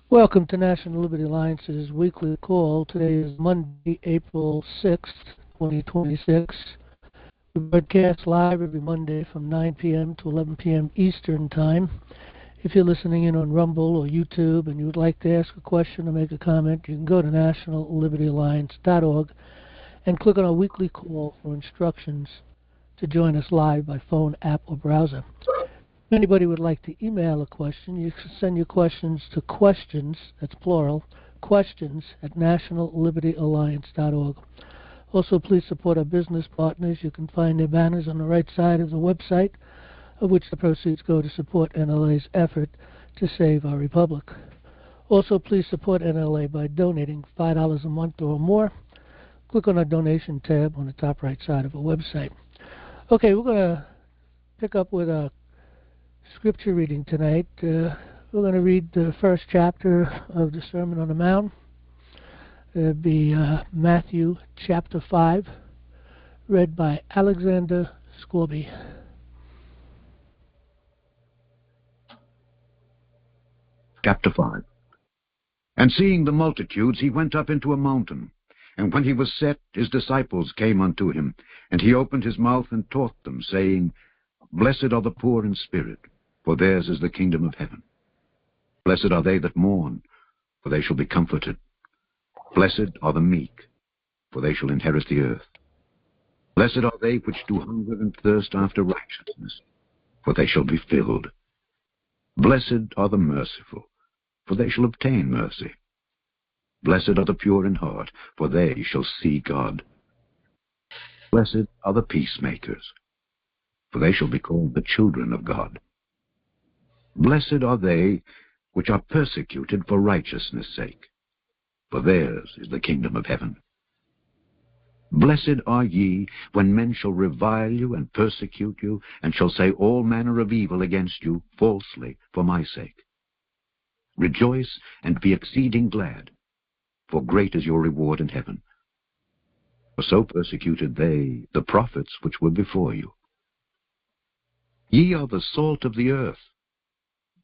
Welcome to National Liberty Alliance's weekly call. Today is Monday, April 6th, 2026. We broadcast live every Monday from 9 p.m. to 11 p.m. Eastern Time. If you're listening in on Rumble or YouTube and you would like to ask a question or make a comment, you can go to nationallibertyalliance.org and click on our weekly call for instructions to join us live by phone, app, or browser. If anybody would like to email a question, you can send your questions to questions, that's plural, questions at nationallibertyalliance.org. Also, please support our business partners. You can find their banners on the right side of the website, of which the proceeds go to support NLA's effort to save our republic. Also, please support NLA by donating $5 a month or more. Click on our donation tab on the top right side of our website. Okay, we're going to pick up with a scripture reading tonight. We're going to read the first chapter of the Sermon on the Mount. It'll be Matthew chapter 5, read by Alexander Scorby. Chapter 5. And seeing the multitudes, he went up into a mountain. And when he was set, his disciples came unto him. And he opened his mouth and taught them, saying, Blessed are the poor in spirit, for theirs is the kingdom of heaven. Blessed are they that mourn, for they shall be comforted. Blessed are the meek, for they shall inherit the earth. Blessed are they which do hunger and thirst after righteousness, for they shall be filled. Blessed are the merciful, for they shall obtain mercy. Blessed are the pure in heart, for they shall see God. Blessed are the peacemakers, for they shall be called the children of God. Blessed are they which are persecuted for righteousness' sake, for theirs is the kingdom of heaven. Blessed are ye when men shall revile you and persecute you, and shall say all manner of evil against you falsely for my sake. Rejoice and be exceeding glad, for great is your reward in heaven. For so persecuted they the prophets which were before you. Ye are the salt of the earth.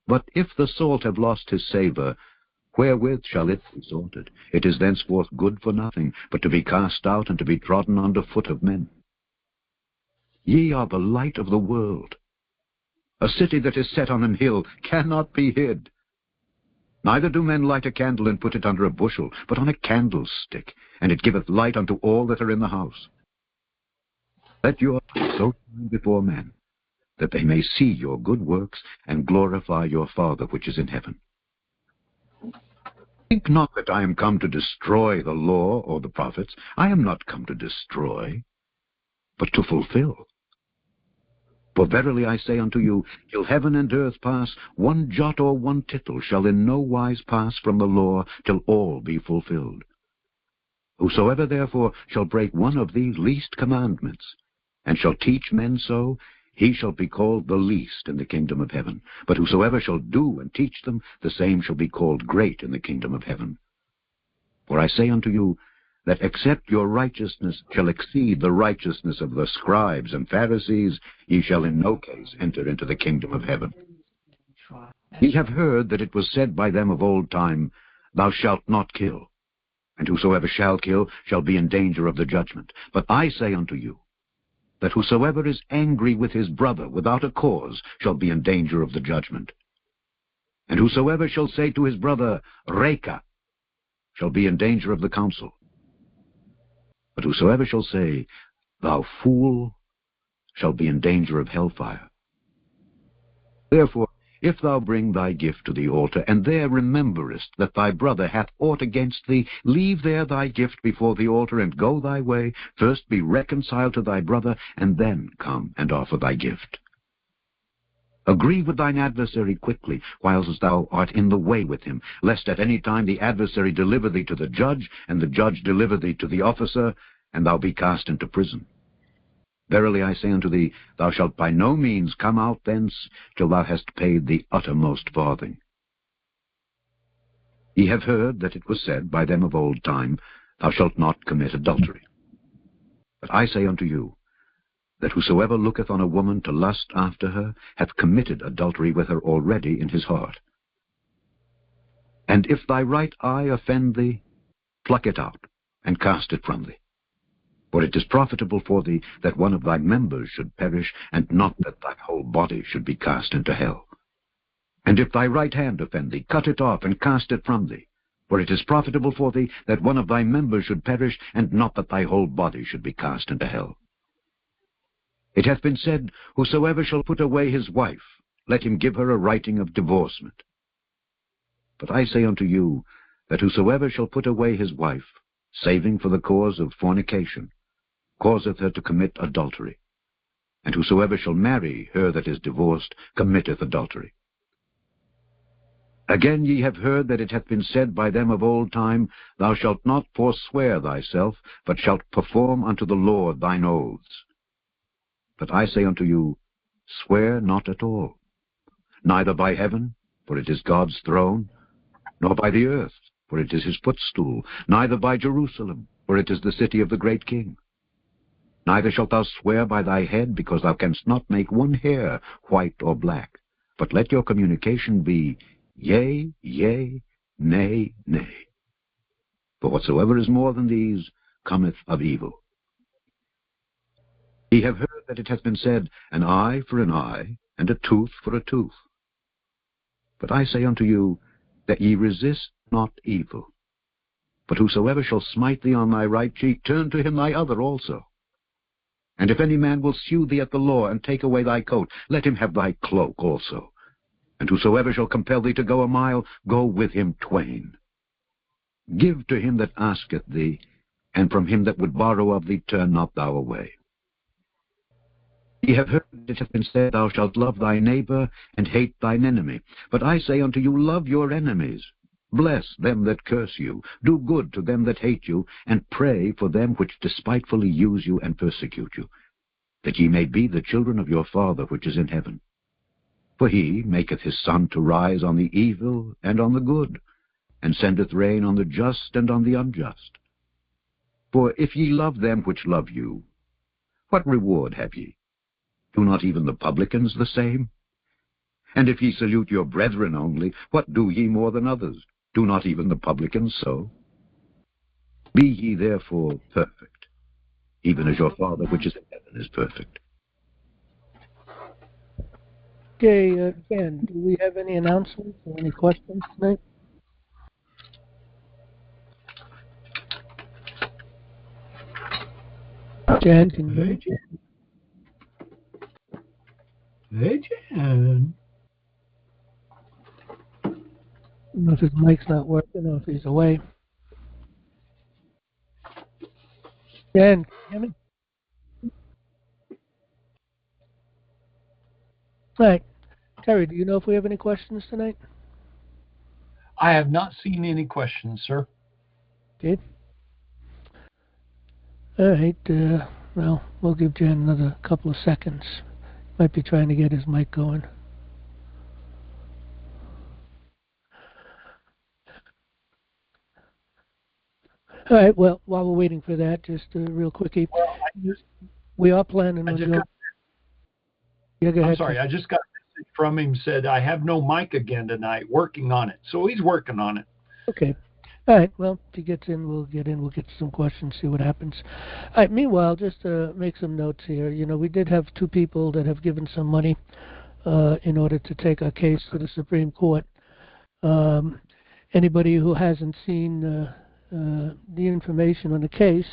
But if the salt have lost his savour, wherewith shall it be salted? It is thenceforth good for nothing, but to be cast out and to be trodden under foot of men. Ye are the light of the world. A city that is set on an hill cannot be hid. Neither do men light a candle and put it under a bushel, but on a candlestick, and it giveth light unto all that are in the house. Let your light so shine before men, that they may see your good works, and glorify your Father which is in heaven. Think not that I am come to destroy the law or the prophets. I am not come to destroy, but to fulfill. For verily I say unto you, till heaven and earth pass, one jot or one tittle shall in no wise pass from the law, till all be fulfilled. Whosoever therefore shall break one of these least commandments, and shall teach men so, he shall be called the least in the kingdom of heaven. But whosoever shall do and teach them, the same shall be called great in the kingdom of heaven. For I say unto you, that except your righteousness shall exceed the righteousness of the scribes and Pharisees, ye shall in no case enter into the kingdom of heaven. Ye have heard that it was said by them of old time, Thou shalt not kill, and whosoever shall kill shall be in danger of the judgment. But I say unto you, that whosoever is angry with his brother without a cause shall be in danger of the judgment. And whosoever shall say to his brother, Reka, shall be in danger of the council. But whosoever shall say, Thou fool, shall be in danger of hellfire. Therefore, if thou bring thy gift to the altar, and there rememberest that thy brother hath aught against thee, leave there thy gift before the altar, and go thy way. First be reconciled to thy brother, and then come and offer thy gift. Agree with thine adversary quickly, whilst thou art in the way with him, lest at any time the adversary deliver thee to the judge, and the judge deliver thee to the officer, and thou be cast into prison. Verily I say unto thee, thou shalt by no means come out thence, till thou hast paid the uttermost farthing. Ye have heard that it was said by them of old time, Thou shalt not commit adultery. But I say unto you, that whosoever looketh on a woman to lust after her hath committed adultery with her already in his heart. And if thy right eye offend thee, pluck it out, and cast it from thee. For it is profitable for thee that one of thy members should perish, and not that thy whole body should be cast into hell. And if thy right hand offend thee, cut it off, and cast it from thee. For it is profitable for thee that one of thy members should perish, and not that thy whole body should be cast into hell. It hath been said, Whosoever shall put away his wife, let him give her a writing of divorcement. But I say unto you, that whosoever shall put away his wife, saving for the cause of fornication, causeth her to commit adultery. And whosoever shall marry her that is divorced, committeth adultery. Again ye have heard that it hath been said by them of old time, Thou shalt not forswear thyself, but shalt perform unto the Lord thine oaths. But I say unto you, Swear not at all, neither by heaven, for it is God's throne, nor by the earth, for it is his footstool, neither by Jerusalem, for it is the city of the great King. Neither shalt thou swear by thy head, because thou canst not make one hair white or black. But let your communication be, Yea, yea, nay, nay. For whatsoever is more than these cometh of evil. Ye have heard that it hath been said, An eye for an eye, and a tooth for a tooth. But I say unto you, that ye resist not evil. But whosoever shall smite thee on thy right cheek, turn to him thy other also. And if any man will sue thee at the law, and take away thy coat, let him have thy cloak also. And whosoever shall compel thee to go a mile, go with him twain. Give to him that asketh thee, and from him that would borrow of thee turn not thou away. Ye have heard that it hath been said, Thou shalt love thy neighbor, and hate thine enemy. But I say unto you, love your enemies. Bless them that curse you. Do good to them that hate you, and pray for them which despitefully use you and persecute you, that ye may be the children of your Father which is in heaven. For he maketh his sun to rise on the evil and on the good, and sendeth rain on the just and on the unjust. For if ye love them which love you, what reward have ye? Do not even the publicans the same? And if ye salute your brethren only, what do ye more than others? Do not even the publicans so? Be ye therefore perfect, even as your Father which is in heaven is perfect. Okay, Jan, do we have any announcements or any questions tonight? Jan, can you hear me? Hey, Jan. I don't know if his mic's not working or if he's away. Jan, can you hear me? All right. Terry, do you know if we have any questions tonight? I have not seen any questions, sir. Okay. All right. Well, we'll give Jan another couple of seconds. Might be trying to get his mic going. All right. Well, while we're waiting for that, just real quickie, we are planning on going. Yeah, go ahead. I'm sorry. I just got a message from him, said, I have no mic again tonight, working on it. So he's working on it. Okay. All right. Well, if he gets in, we'll get in. We'll get some questions, see what happens. All right. Meanwhile, just to make some notes here. You know, we did have two people that have given some money in order to take our case to the Supreme Court. Anybody who hasn't seen the information on the case,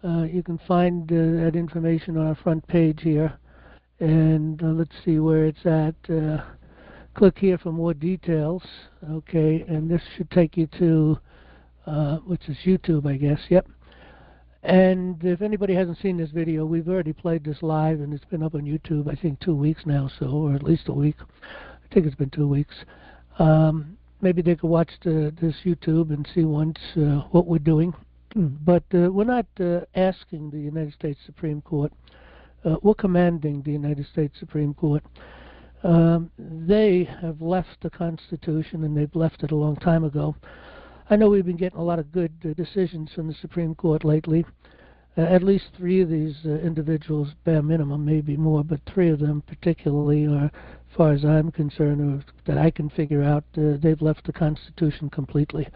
you can find that information on our front page here. And let's see where it's at. Click here for more details. Okay, and this should take you to, which is YouTube, I guess. Yep. And if anybody hasn't seen this video, we've already played this live, and it's been up on YouTube, I think, 2 weeks now, so, or at least a week. I think it's been 2 weeks. Maybe they could watch this YouTube and see once what we're doing. But we're not asking the United States Supreme Court. We're commanding the United States Supreme Court. They have left the Constitution, and they've left it a long time ago. I know we've been getting a lot of good decisions from the Supreme Court lately. At least 3 of these individuals, bare minimum, maybe more, but 3 of them particularly are far as I'm concerned, or that I can figure out, they've left the Constitution completely.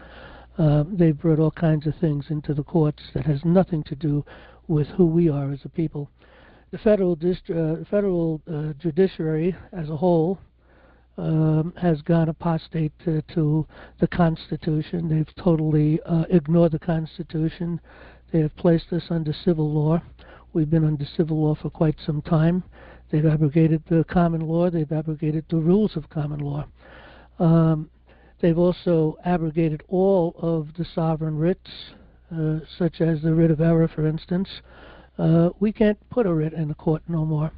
They've brought all kinds of things into the courts that has nothing to do with who we are as a people. The federal judiciary as a whole has gone apostate to the Constitution. They've totally ignored the Constitution. They have placed us under civil law. We've been under civil law for quite some time. They've abrogated the common law. They've abrogated the rules of common law. They've also abrogated all of the sovereign writs, such as the writ of error, for instance. We can't put a writ in the court no more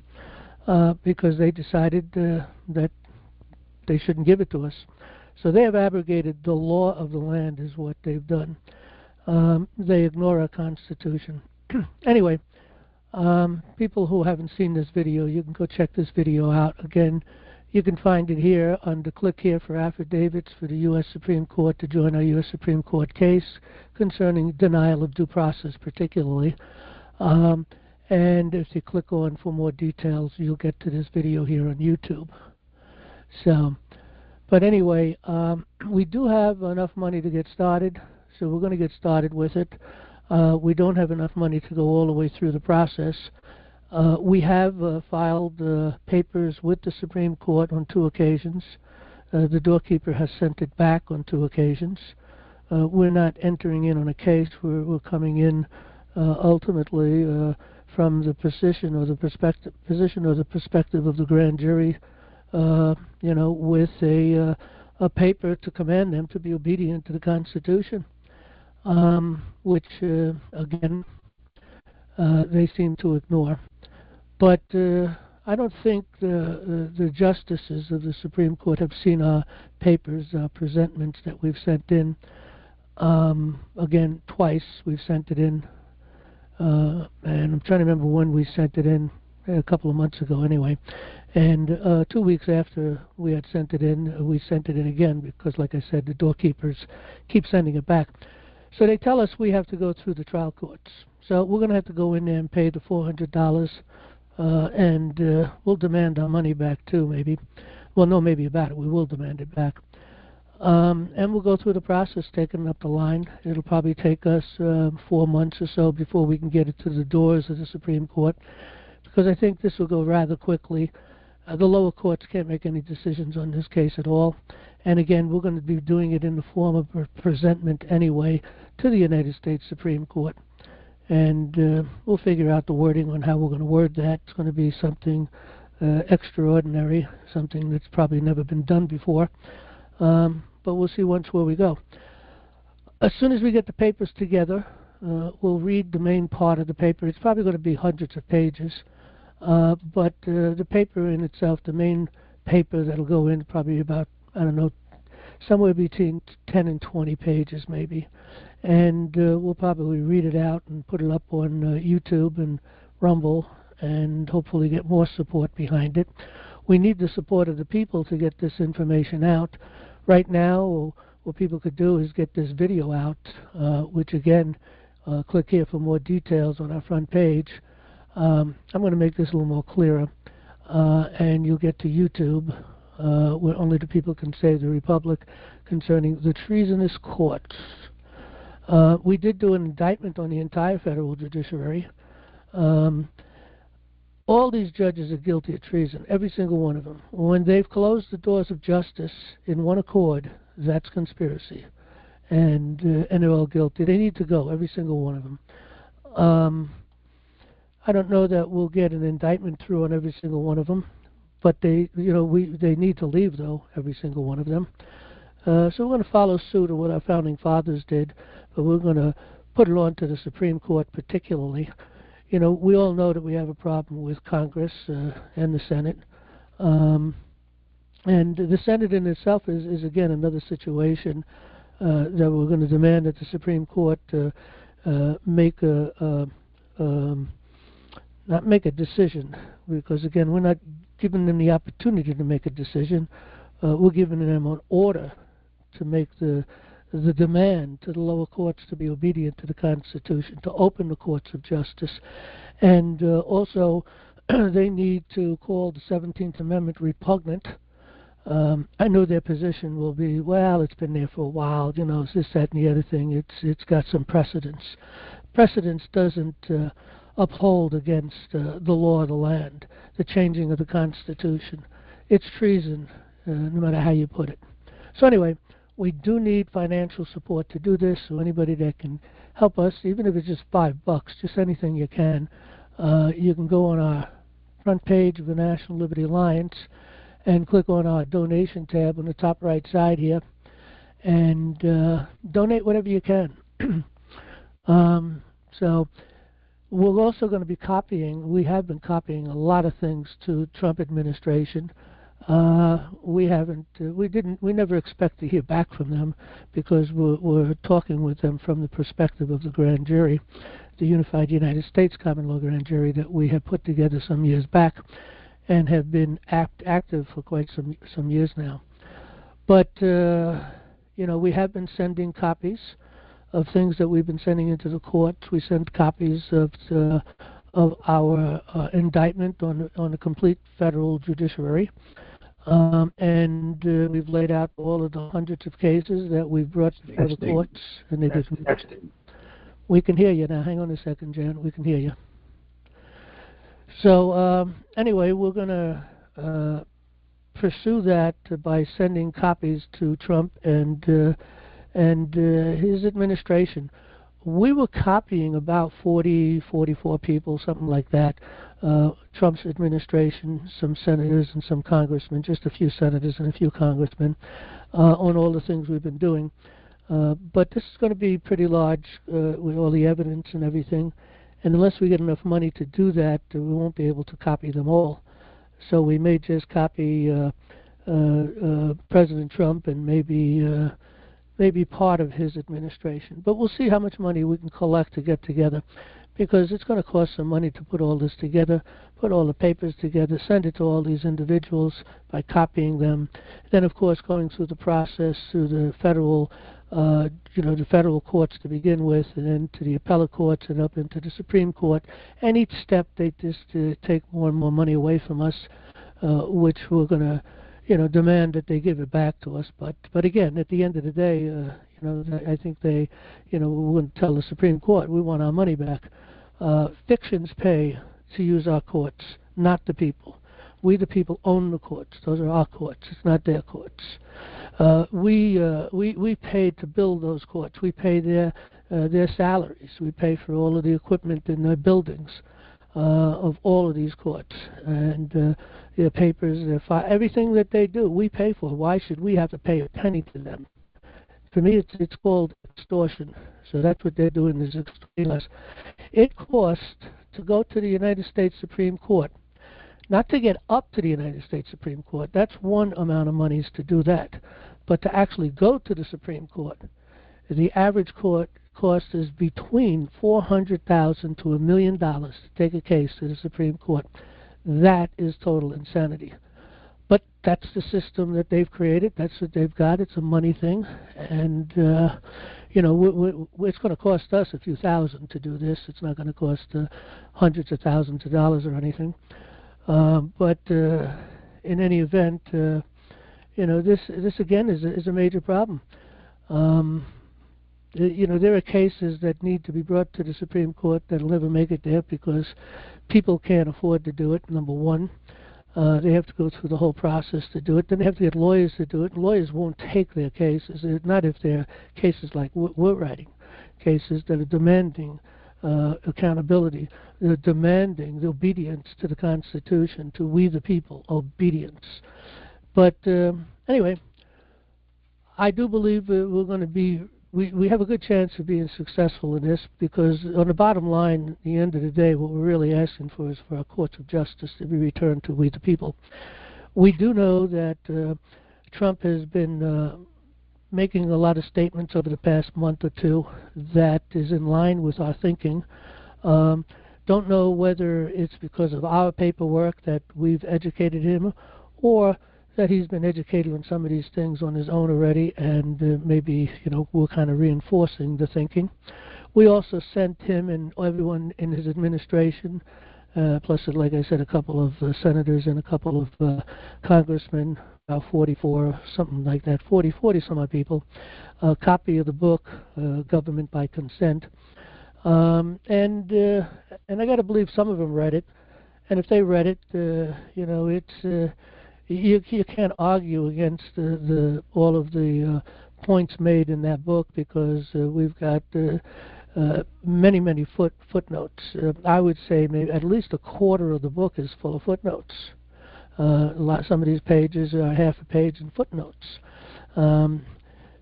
because they decided that they shouldn't give it to us. So they have abrogated the law of the land is what they've done. They ignore our Constitution. Anyway, people who haven't seen this video, you can go check this video out. Again, you can find it here under click here for affidavits for the U.S. Supreme Court to join our U.S. Supreme Court case concerning denial of due process particularly. And if you click on for more details, you'll get to this video here on YouTube. So, but anyway, we do have enough money to get started, so we're going to get started with it. We don't have enough money to go all the way through the process. We have filed papers with the Supreme Court on 2 occasions. The doorkeeper has sent it back on 2 occasions. We're not entering in on a case. We're coming in ultimately from the position or the perspective of the grand jury, with a paper to command them to be obedient to the Constitution, which again they seem to ignore. But I don't think the justices of the Supreme Court have seen our papers, our presentments that we've sent in. Again, twice we've sent it in, and I'm trying to remember when we sent it in, a couple of months ago anyway. And 2 weeks after we had sent it in, we sent it in again because, like I said, the doorkeepers keep sending it back. So they tell us we have to go through the trial courts. So we're going to have to go in there and pay the $400, and we'll demand our money back too, maybe. Well, no, maybe about it. We will demand it back. And we'll go through the process, taking up the line. It'll probably take us 4 months or so before we can get it to the doors of the Supreme Court, because I think this will go rather quickly. The lower courts can't make any decisions on this case at all. And again, we're going to be doing it in the form of a presentment anyway to the United States Supreme Court. And we'll figure out the wording on how we're going to word that. It's going to be something extraordinary, something that's probably never been done before. But we'll see once where we go. As soon as we get the papers together, we'll read the main part of the paper. It's probably going to be hundreds of pages. But the paper in itself, the main paper that'll go in, probably about, I don't know, somewhere between 10 and 20 pages maybe. And we'll probably read it out and put it up on YouTube and Rumble and hopefully get more support behind it. We need the support of the people to get this information out. Right now, what people could do is get this video out, which again, click here for more details on our front page. I'm going to make this a little more clearer, and you'll get to YouTube, where only the people can save the Republic, concerning the treasonous courts. We did do an indictment on the entire federal judiciary. All these judges are guilty of treason, every single one of them. When they've closed the doors of justice in one accord, that's conspiracy, and they're all guilty. They need to go, every single one of them. I don't know that we'll get an indictment through on every single one of them, but they need to leave though, every single one of them. So we're going to follow suit of what our founding fathers did, but we're going to put it on to the Supreme Court particularly. We all know that we have a problem with Congress and the Senate. And the Senate in itself is again, another situation that we're going to demand that the Supreme Court not make a decision, because again, we're not giving them the opportunity to make a decision. We're giving them an order to make the demand to the lower courts to be obedient to the Constitution, to open the courts of justice, and also they need to call the 17th Amendment repugnant. I know their position will be, well, it's been there for a while, you know, it's this, that, and the other thing. It's got some precedence. Precedence doesn't uphold against the law of the land, the changing of the Constitution. It's treason, no matter how you put it. So anyway, we do need financial support to do this, so anybody that can help us, even if it's just $5, just anything you can go on our front page of the National Liberty Alliance and click on our donation tab on the top right side here and donate whatever you can. So we're also going to be we have been copying a lot of things to Trump administration. We never expect to hear back from them because we're talking with them from the perspective of the grand jury, the Unified United States Common Law Grand Jury that we have put together some years back and have been active for quite some years now. But, you know, we have been sending copies of things that we've been sending into the courts. We sent copies of our indictment on the complete federal judiciary. And we've laid out all of the hundreds of cases that we've brought before the courts. And we can hear you now. Hang on a second, Jan. We can hear you. So anyway, we're going to pursue that by sending copies to Trump and his administration. We were copying about 44 people, something like that. Trump's administration, some senators and some congressmen, just a few senators and a few congressmen, on all the things we've been doing. But this is going to be pretty large with all the evidence and everything. And unless we get enough money to do that, we won't be able to copy them all. So we may just copy President Trump and maybe part of his administration. But we'll see how much money we can collect to get together, because it's going to cost some money to put all this together, put all the papers together, send it to all these individuals by copying them. Then, of course, going through the process through the federal, the federal courts to begin with, and then to the appellate courts and up into the Supreme Court. And each step, they just take more and more money away from us, which we're going to demand that they give it back to us. But again, at the end of the day, I think they, we wouldn't tell the Supreme Court, we want our money back. Fictions pay to use our courts, not the people. We, the people, own the courts. Those are our courts. It's not their courts. We pay to build those courts. We pay their salaries. We pay for all of the equipment in their buildings of all of these courts, and their papers, everything that they do, we pay for. Why should we have to pay a penny to them? For me, it's called extortion. So that's what they're doing, is extorting us. It costs to go to the United States Supreme Court, not to get up to the United States Supreme Court. That's one amount of money is to do that. But to actually go to the Supreme Court, the average court cost is between $400,000 to $1 million to take a case to the Supreme Court. That is total insanity. But that's the system that they've created. That's what they've got. It's a money thing. And, it's going to cost us a few thousand to do this. It's not going to cost hundreds of thousands of dollars or anything. But in any event, this again is a major problem. There are cases that need to be brought to the Supreme Court that'll never make it there because people can't afford to do it, number one. They have to go through the whole process to do it. Then they have to get lawyers to do it. And lawyers won't take their cases, not if they're cases like we're writing, cases that are demanding accountability, demanding the obedience to the Constitution, to we the people, obedience. But anyway, I do believe we're going to be, we have a good chance of being successful in this, because on the bottom line, at the end of the day, what we're really asking for is for our courts of justice to be returned to we the people. We do know that Trump has been making a lot of statements over the past month or two that is in line with our thinking. Don't know whether it's because of our paperwork that we've educated him, or that he's been educated on some of these things on his own already, and maybe, we're kind of reinforcing the thinking. We also sent him and everyone in his administration plus, like I said, a couple of senators and a couple of congressmen, about 44, something like that, 40 some odd people, a copy of the book, Government by Consent. And I got to believe some of them read it. And if they read it, it's you can't argue against all of the points made in that book, because we've got many footnotes. I would say maybe at least a quarter of the book is full of footnotes. Some of these pages are half a page in footnotes.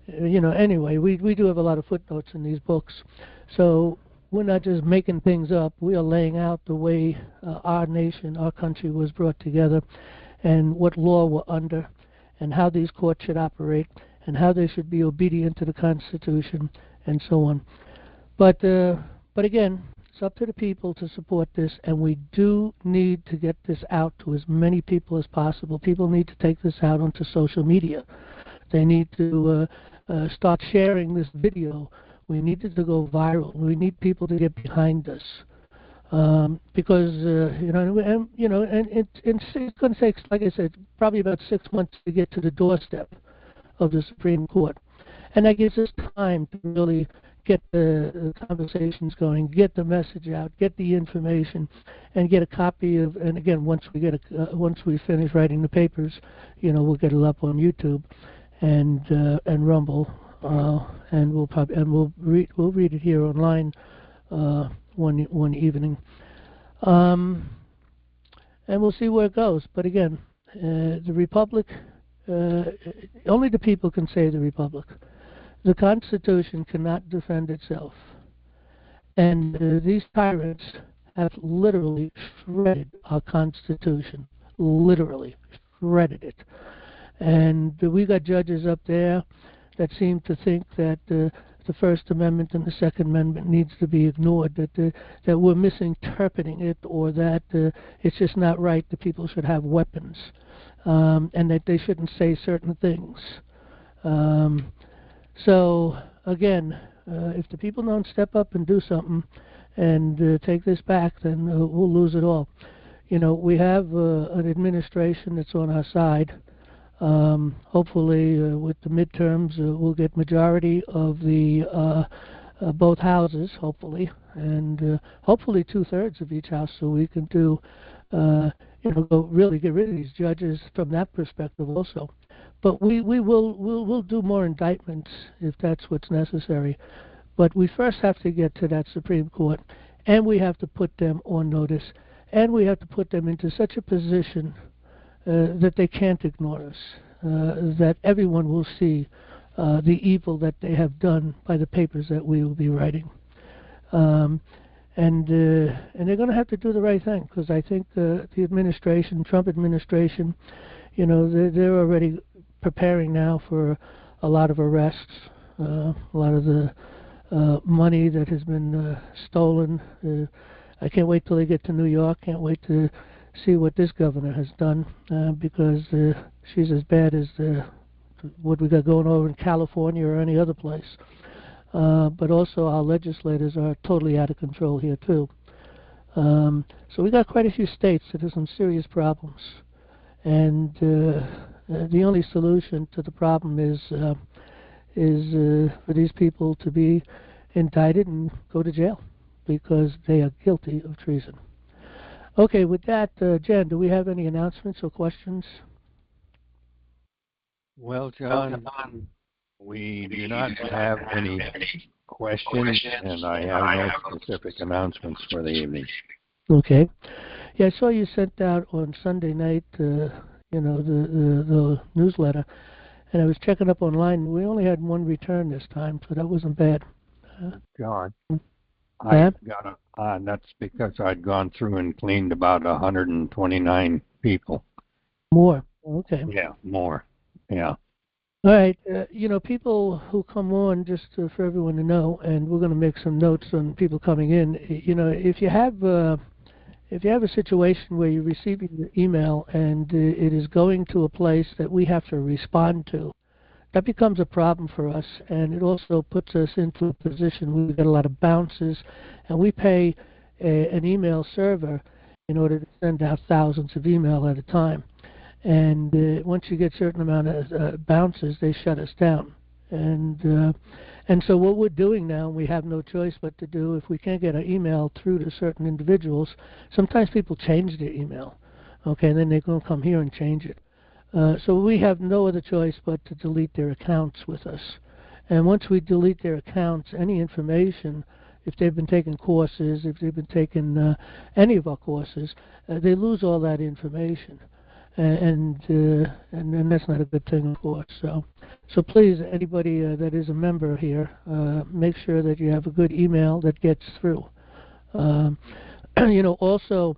Anyway, we do have a lot of footnotes in these books, so we're not just making things up. We are laying out the way our nation, our country was brought together, and what law we're under, and how these courts should operate, and how they should be obedient to the Constitution, and so on. But again, it's up to the people to support this, and we do need to get this out to as many people as possible. People need to take this out onto social media. They need to start sharing this video. We need it to go viral. We need people to get behind us, because and it's going to take, like I said, probably about 6 months to get to the doorstep of the Supreme Court, and that gives us time to really get the conversations going, get the message out, get the information, and get a copy of. And again, once we finish writing the papers, we'll get it up on YouTube and Rumble. And we'll read it here online one evening, and we'll see where it goes. But again, the Republic, only the people can save the Republic. The Constitution cannot defend itself, and these tyrants have literally shredded our Constitution, literally shredded it. And we got judges up there that seem to think that the First Amendment and the Second Amendment needs to be ignored, that we're misinterpreting it, or that it's just not right that people should have weapons, and that they shouldn't say certain things. So, again, if the people don't step up and do something and take this back, then we'll lose it all. We have an administration that's on our side. Hopefully, with the midterms, we'll get majority of the both houses, hopefully, and hopefully 2/3 of each house, so we can do, go really get rid of these judges from that perspective also. But we'll do more indictments if that's what's necessary. But we first have to get to that Supreme Court, and we have to put them on notice, and we have to put them into such a position that they can't ignore us, that everyone will see the evil that they have done by the papers that we will be writing. And they're going to have to do the right thing, because I think the administration, Trump administration, they're already preparing now for a lot of arrests, a lot of the money that has been stolen. I can't wait till they get to New York. Can't wait to see what this governor has done, because she's as bad as what we got going over in California or any other place. But also our legislators are totally out of control here too. So we got quite a few states that have some serious problems, and the only solution to the problem is for these people to be indicted and go to jail, because they are guilty of treason. Okay, with that, Jen, do we have any announcements or questions? Well, John, we do not have any questions, and I have no specific announcements for the evening. Okay. Yeah, I saw you sent out on Sunday night, the newsletter, and I was checking up online. We only had one return this time, so that wasn't bad. John, I got that's because I'd gone through and cleaned about 129 people. More. Okay. Yeah, more. Yeah. All right. People who come on, just for everyone to know, and we're going to make some notes on people coming in. If you have a situation where you're receiving your email and it is going to a place that we have to respond to, that becomes a problem for us, and it also puts us into a position where we get a lot of bounces, and we pay an email server, in order to send out thousands of email at a time. And once you get a certain amount of bounces, they shut us down. And so what we're doing now, we have no choice but to do, if we can't get our email through to certain individuals, sometimes people change their email, okay, and then they're going to come here and change it. So we have no other choice but to delete their accounts with us. And once we delete their accounts, any information, if they've been taking courses, if they've been taking any of our courses, they lose all that information. And that's not a good thing, of course. So please, anybody that is a member here, make sure that you have a good email that gets through. Also,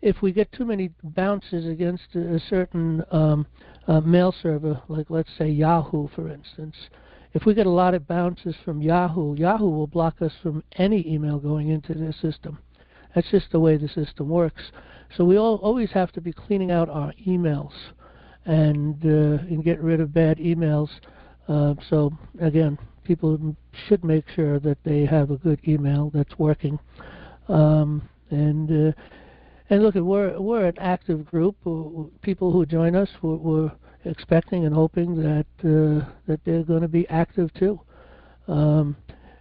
if we get too many bounces against a certain mail server, like let's say Yahoo, for instance, if we get a lot of bounces from Yahoo will block us from any email going into their system. That's just the way the system works. So we always have to be cleaning out our emails and get rid of bad emails. So again, people should make sure that they have a good email that's working. And look, we're an active group. People who join us, we're expecting and hoping that they're going to be active too.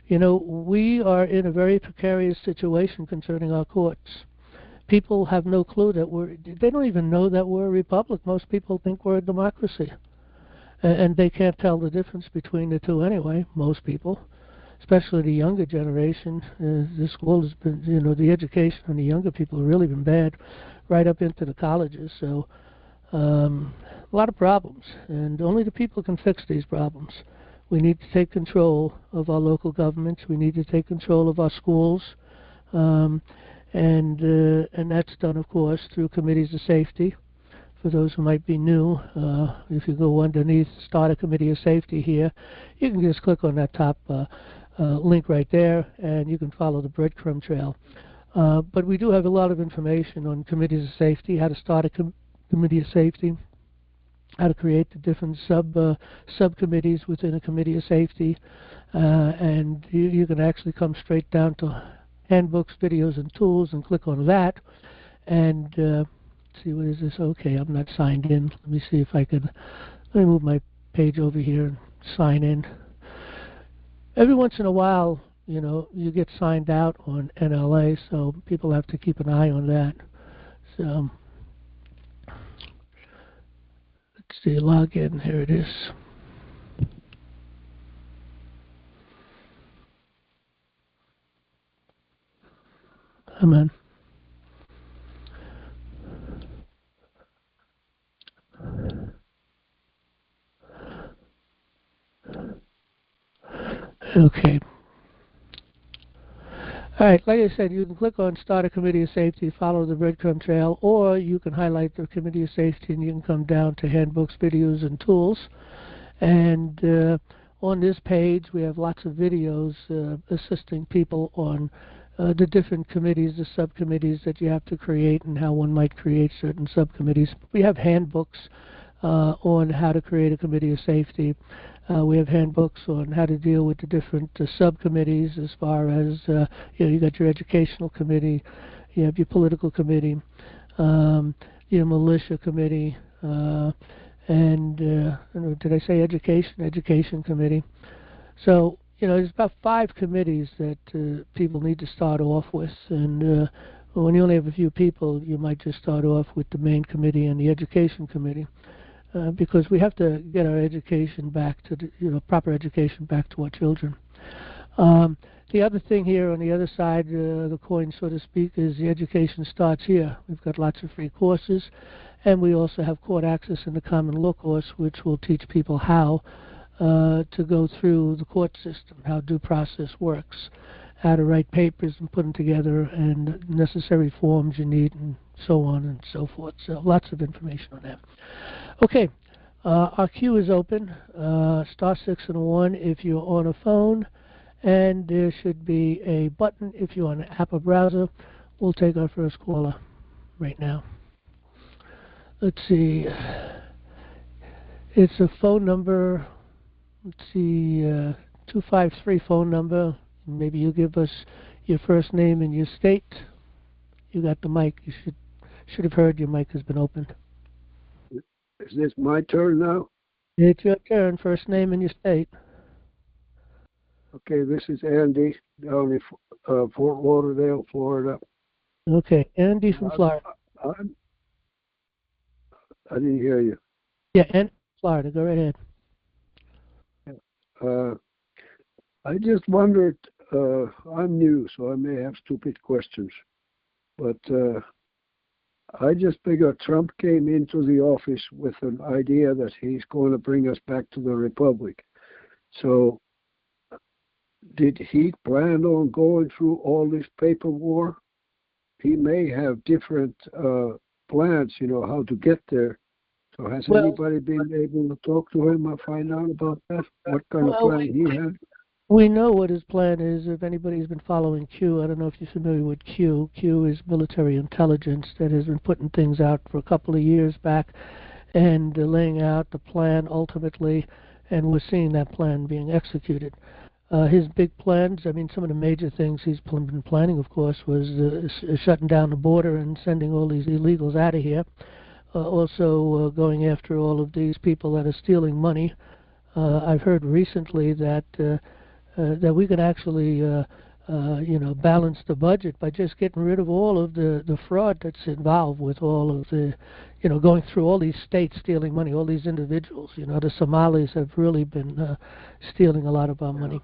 We are in a very precarious situation concerning our courts. People have no clue that they don't even know that we're a republic. Most people think we're a democracy. And they can't tell the difference between the two anyway, most people, especially the younger generation. The school has been, the education on the younger people have really been bad, right up into the colleges. So a lot of problems, and only the people can fix these problems. We need to take control of our local governments. We need to take control of our schools. And that's done, of course, through committees of safety. For those who might be new, if you go underneath Start a Committee of Safety here, you can just click on that top link right there, and you can follow the breadcrumb trail. But we do have a lot of information on committees of safety, how to start a committee of safety, how to create the different subcommittees within a committee of safety, and you can actually come straight down to Handbooks, Videos, and Tools and click on that. And see, what is this? Okay, I'm not signed in. Let me see if I can. Let me move my page over here and sign in. Every once in a while, you get signed out on NLA, so people have to keep an eye on that. So let's see, log in. Here it is. Come on. Okay. All right, like I said, you can click on Start a Committee of Safety, follow the breadcrumb trail, or you can highlight the Committee of Safety and you can come down to Handbooks, Videos, and Tools. And on this page, we have lots of videos assisting people on the different committees, the subcommittees that you have to create and how one might create certain subcommittees. We have handbooks on how to create a committee of safety. We have handbooks on how to deal with the different subcommittees as far as, you got your educational committee, you have your political committee, your militia committee, and did I say education committee. So, there's about 5 committees that people need to start off with. And when you only have a few people, you might just start off with the main committee and the education committee. Because we have to get our education back to proper education back to our children. The other thing here on the other side of the coin, so to speak, is the education starts here. We've got lots of free courses, and we also have court access in the common law course, which will teach people how to go through the court system, how due process works, how to write papers and put them together, and necessary forms you need, and so on and so forth. So lots of information on that. Okay, our queue is open, star 6 and 1 if you're on a phone, and there should be a button if you're on an Apple browser. We'll take our first caller right now. Let's see, it's a phone number, let's see, 253 phone number. Maybe you give us your first name and your state. You got the mic, you should Should have heard your mic has been opened. Is this my turn now? It's your turn. First name and your state. Okay, this is Andy down in Fort Lauderdale, Florida. Okay, Andy from Florida. I didn't hear you. Yeah, Andy from Florida. Go right ahead. I just wondered, I'm new, so I may have stupid questions, but I just figured Trump came into the office with an idea that he's going to bring us back to the Republic. So did he plan on going through all this paper war? He may have different plans, how to get there. So has anybody been able to talk to him or find out about that? What kind of plan he had? We know what his plan is. If anybody's been following Q, I don't know if you're familiar with Q. Q is military intelligence that has been putting things out for a couple of years back and laying out the plan ultimately, and we're seeing that plan being executed. His big plans, some of the major things he's been planning, of course, was shutting down the border and sending all these illegals out of here. Also going after all of these people that are stealing money. I've heard recently that we can actually, balance the budget by just getting rid of all of the fraud that's involved with all of the, going through all these states stealing money, all these individuals. The Somalis have really been stealing a lot of our money.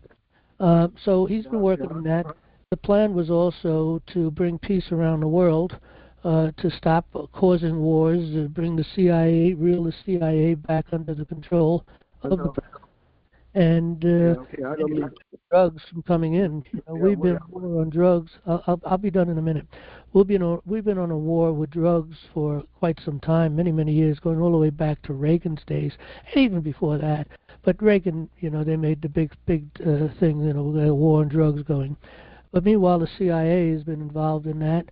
So he's been working on that. The plan was also to bring peace around the world, to stop causing wars, bring the CIA, reel the CIA back under the control of the and drugs from coming in. We've been on a war on drugs. I'll be done in a minute. We've been on a war with drugs for quite some time, many years, going all the way back to Reagan's days, and even before that. But Reagan, they made the big thing, the war on drugs going. But meanwhile, the CIA has been involved in that.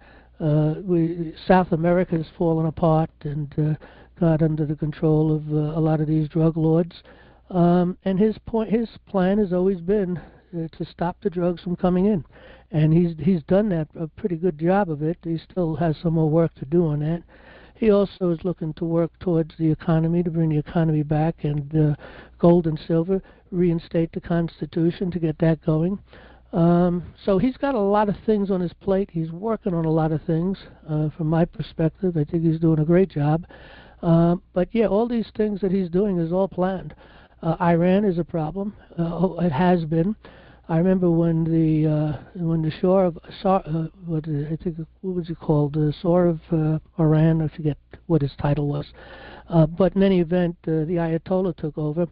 South America has fallen apart and got under the control of a lot of these drug lords. And his plan has always been to stop the drugs from coming in, and he's done that a pretty good job of it. He still has some more work to do on that. He also is looking to work towards the economy, to bring the economy back, and gold and silver, reinstate the Constitution to get that going. So he's got a lot of things on his plate. He's working on a lot of things. From my perspective, I think he's doing a great job. But yeah, all these things that he's doing is all planned. Iran is a problem. It has been. I remember when the Shah of what was it called? The Shah of Iran. I forget what his title was. But in any event, the Ayatollah took over,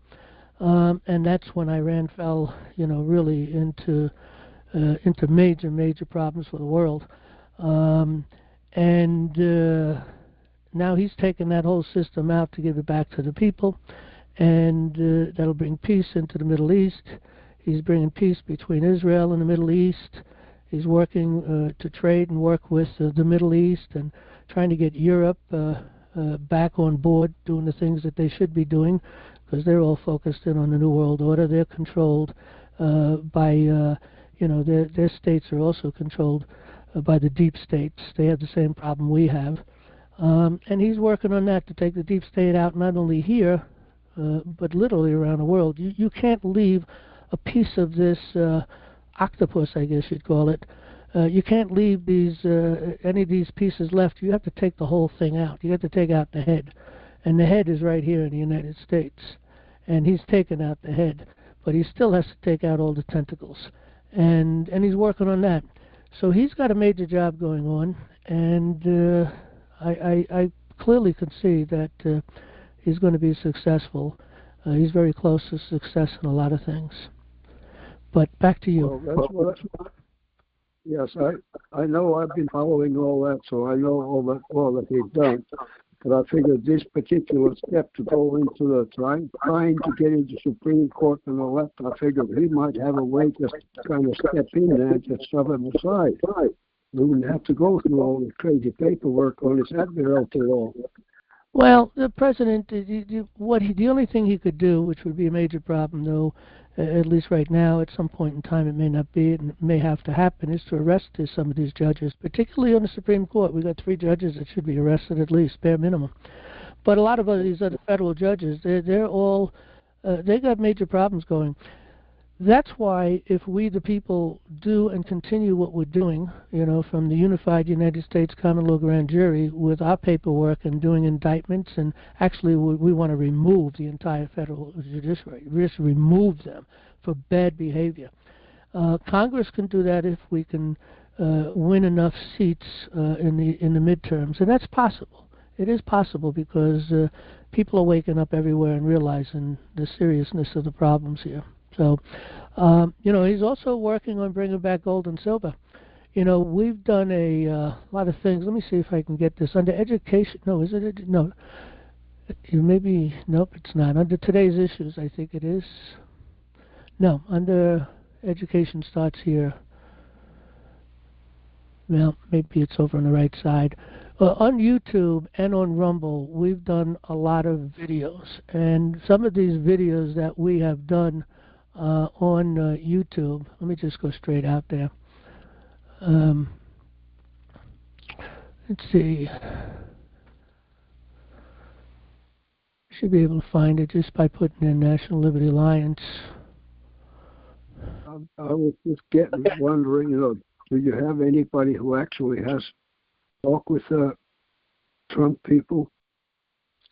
and that's when Iran fell, really into major problems for the world. And now he's taken that whole system out to give it back to the people. And that'll bring peace into the Middle East. He's bringing peace between Israel and the Middle East. He's working to trade and work with the Middle East and trying to get Europe back on board, doing the things that they should be doing, because they're all focused in on the New World Order. They're controlled by, their states are also controlled by the deep states. They have the same problem we have. And he's working on that to take the deep state out, not only here, but literally around the world. You can't leave a piece of this octopus, I guess you'd call it. You can't leave any of these pieces left. You have to take the whole thing out. You have to take out the head. And the head is right here in the United States. And he's taken out the head. But he still has to take out all the tentacles. And he's working on that. So he's got a major job going on. And I clearly can see that he's going to be successful. He's very close to success in a lot of things. But back to you. Well, yes, I know I've been following all that, so I know all that he's done. But I figured this particular step to go into the trying to get into Supreme Court and all that, I figured he might have a way to kind of step in there and just shove him aside. We wouldn't have to go through all this crazy paperwork on this Admiralty law. Well, the president, the only thing he could do, which would be a major problem, though, at least right now, at some point in time, it may not be, and it may have to happen, is to arrest some of these judges, particularly on the Supreme Court. We got 3 judges that should be arrested at least, bare minimum. But a lot of these other federal judges, they're all, they got major problems going. That's why if we, the people, do and continue what we're doing, from the unified United States common law grand jury with our paperwork and doing indictments, and actually we want to remove the entire federal judiciary, just remove them for bad behavior. Congress can do that if we can win enough seats in the midterms, and that's possible. It is possible because people are waking up everywhere and realizing the seriousness of the problems here. So, he's also working on bringing back gold and silver. We've done a lot of things. Let me see if I can get this. Under education, no, is it? No. Maybe, nope, it's not. Under today's issues, I think it is. No, under education starts here. Well, maybe it's over on the right side. On YouTube and on Rumble, we've done a lot of videos. And some of these videos that we have done on YouTube, let me just go straight out there. Let's see. Should be able to find it just by putting in National Liberty Alliance. I was just wondering, do you have anybody who actually has talked with Trump people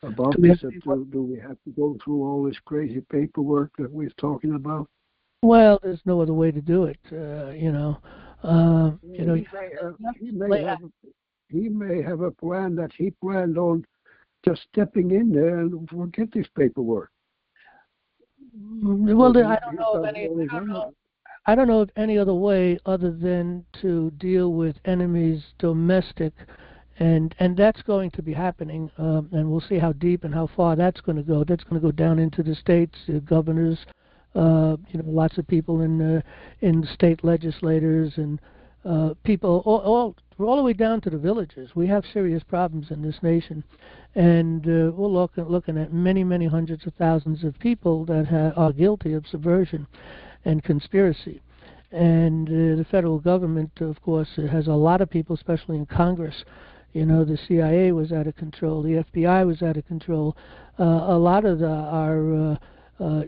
about this? Do we have to go through all this crazy paperwork that we're talking about? Well, there's no other way to do it. He may have a plan that he planned on just stepping in there and forget this paperwork. Well, I don't know of any other way other than to deal with enemies domestic, and that's going to be happening, and we'll see how deep and how far that's going to go. That's going to go down into the states, governors, lots of people in state legislators and people all the way down to the villages. We have serious problems in this nation, and we're looking at many hundreds of thousands of people that are guilty of subversion and conspiracy. And the federal government, of course, has a lot of people, especially in Congress. The CIA was out of control. The FBI was out of control. A lot of our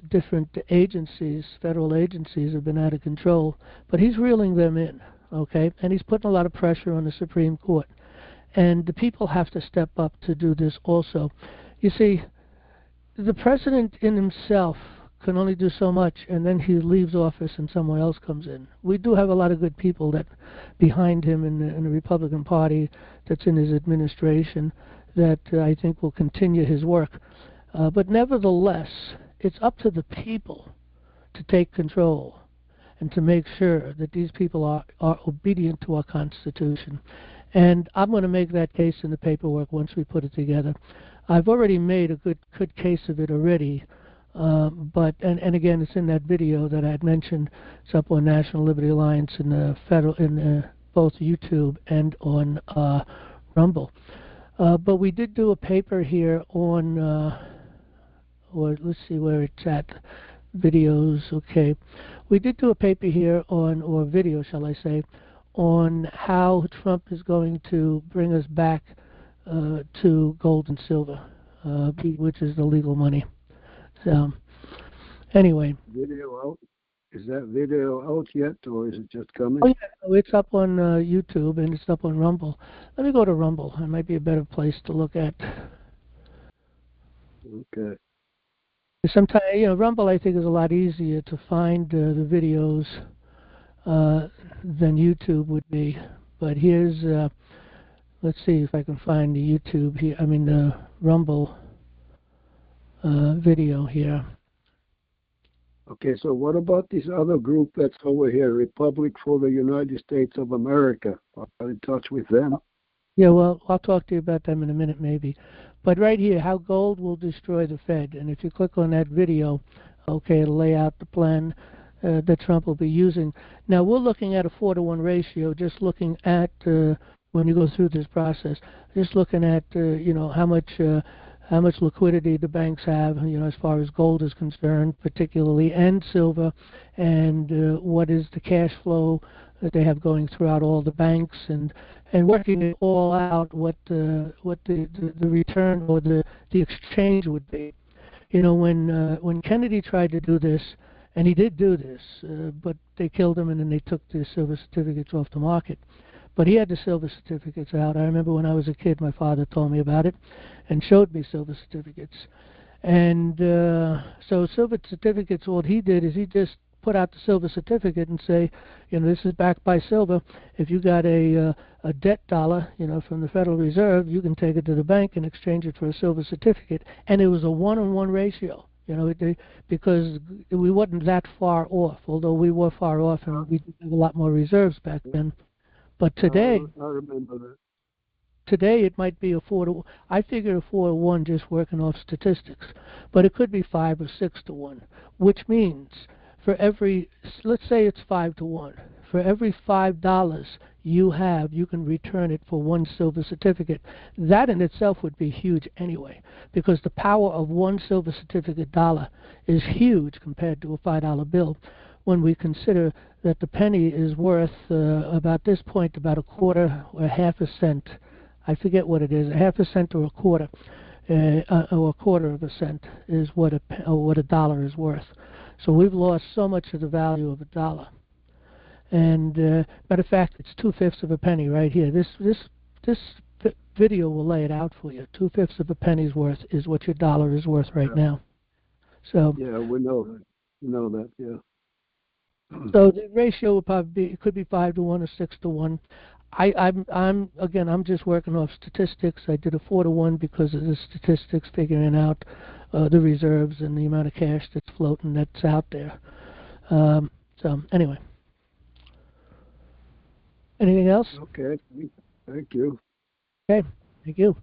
different agencies, federal agencies, have been out of control. But he's reeling them in, okay? And he's putting a lot of pressure on the Supreme Court. And the people have to step up to do this also. You see, the president in himself can only do so much, and then he leaves office and someone else comes in. We do have a lot of good people that behind him in the Republican Party that's in his administration that I think will continue his work. But nevertheless, it's up to the people to take control and to make sure that these people are obedient to our Constitution. And I'm going to make that case in the paperwork once we put it together. I've already made a good case of it already. But again, it's in that video that I had mentioned. It's up on National Liberty Alliance in both YouTube and on Rumble. But we did do a paper here on, or let's see where it's at. Videos, okay. We did do a paper here on, or video, shall I say, on how Trump is going to bring us back to gold and silver, which is the legal money. So, anyway. Video out? Is that video out yet, or is it just coming? Oh, yeah, it's up on YouTube and it's up on Rumble. Let me go to Rumble. It might be a better place to look at. Okay. Sometimes, Rumble I think is a lot easier to find the videos than YouTube would be. But here's, let's see if I can find the YouTube here. I mean the Rumble video here. Okay, so what about this other group that's over here, Republic for the United States of America? Are you in touch with them? Yeah, well, I'll talk to you about them in a minute maybe. But right here, how gold will destroy the Fed. And if you click on that video, okay, it'll lay out the plan that Trump will be using. Now, we're looking at a 4-to-1 ratio, just looking at when you go through this process. Just looking at how much liquidity the banks have, as far as gold is concerned, particularly, and silver, and what is the cash flow that they have going throughout all the banks, and working it all out, what the return or the exchange would be. When Kennedy tried to do this, and he did do this, but they killed him, and then they took the silver certificates off the market. But he had the silver certificates out. I remember when I was a kid, my father told me about it and showed me silver certificates. And so silver certificates, what he did is he just put out the silver certificate and say, this is backed by silver. If you got a debt dollar, from the Federal Reserve, you can take it to the bank and exchange it for a silver certificate. And it was a 1-on-1 ratio, because we wasn't that far off, although we were far off and we did have a lot more reserves back then. But today, I remember that. Today it might be a 4-to-1. I figure a 4-to-1 just working off statistics, but it could be 5 or 6-to-1, which means for every, let's say it's 5-to-1, for every $5 you have, you can return it for one silver certificate. That in itself would be huge anyway, because the power of one silver certificate dollar is huge compared to a $5 bill. When we consider that the penny is worth, about this point, about a quarter or half a cent. I forget what it is, a half a cent or a quarter of a cent is what a dollar is worth. So we've lost so much of the value of a dollar. And matter of fact, it's 2/5 of a penny right here. This video will lay it out for you. 2/5 of a penny's worth is what your dollar is worth right now. So yeah, we know that. We know that. Yeah. So the ratio would probably be, it could be 5-to-1 or 6-to-1. I'm just working off statistics. I did a 4-to-1 because of the statistics, figuring out the reserves and the amount of cash that's floating that's out there. So anyway, anything else? Okay. Thank you. Okay, thank you.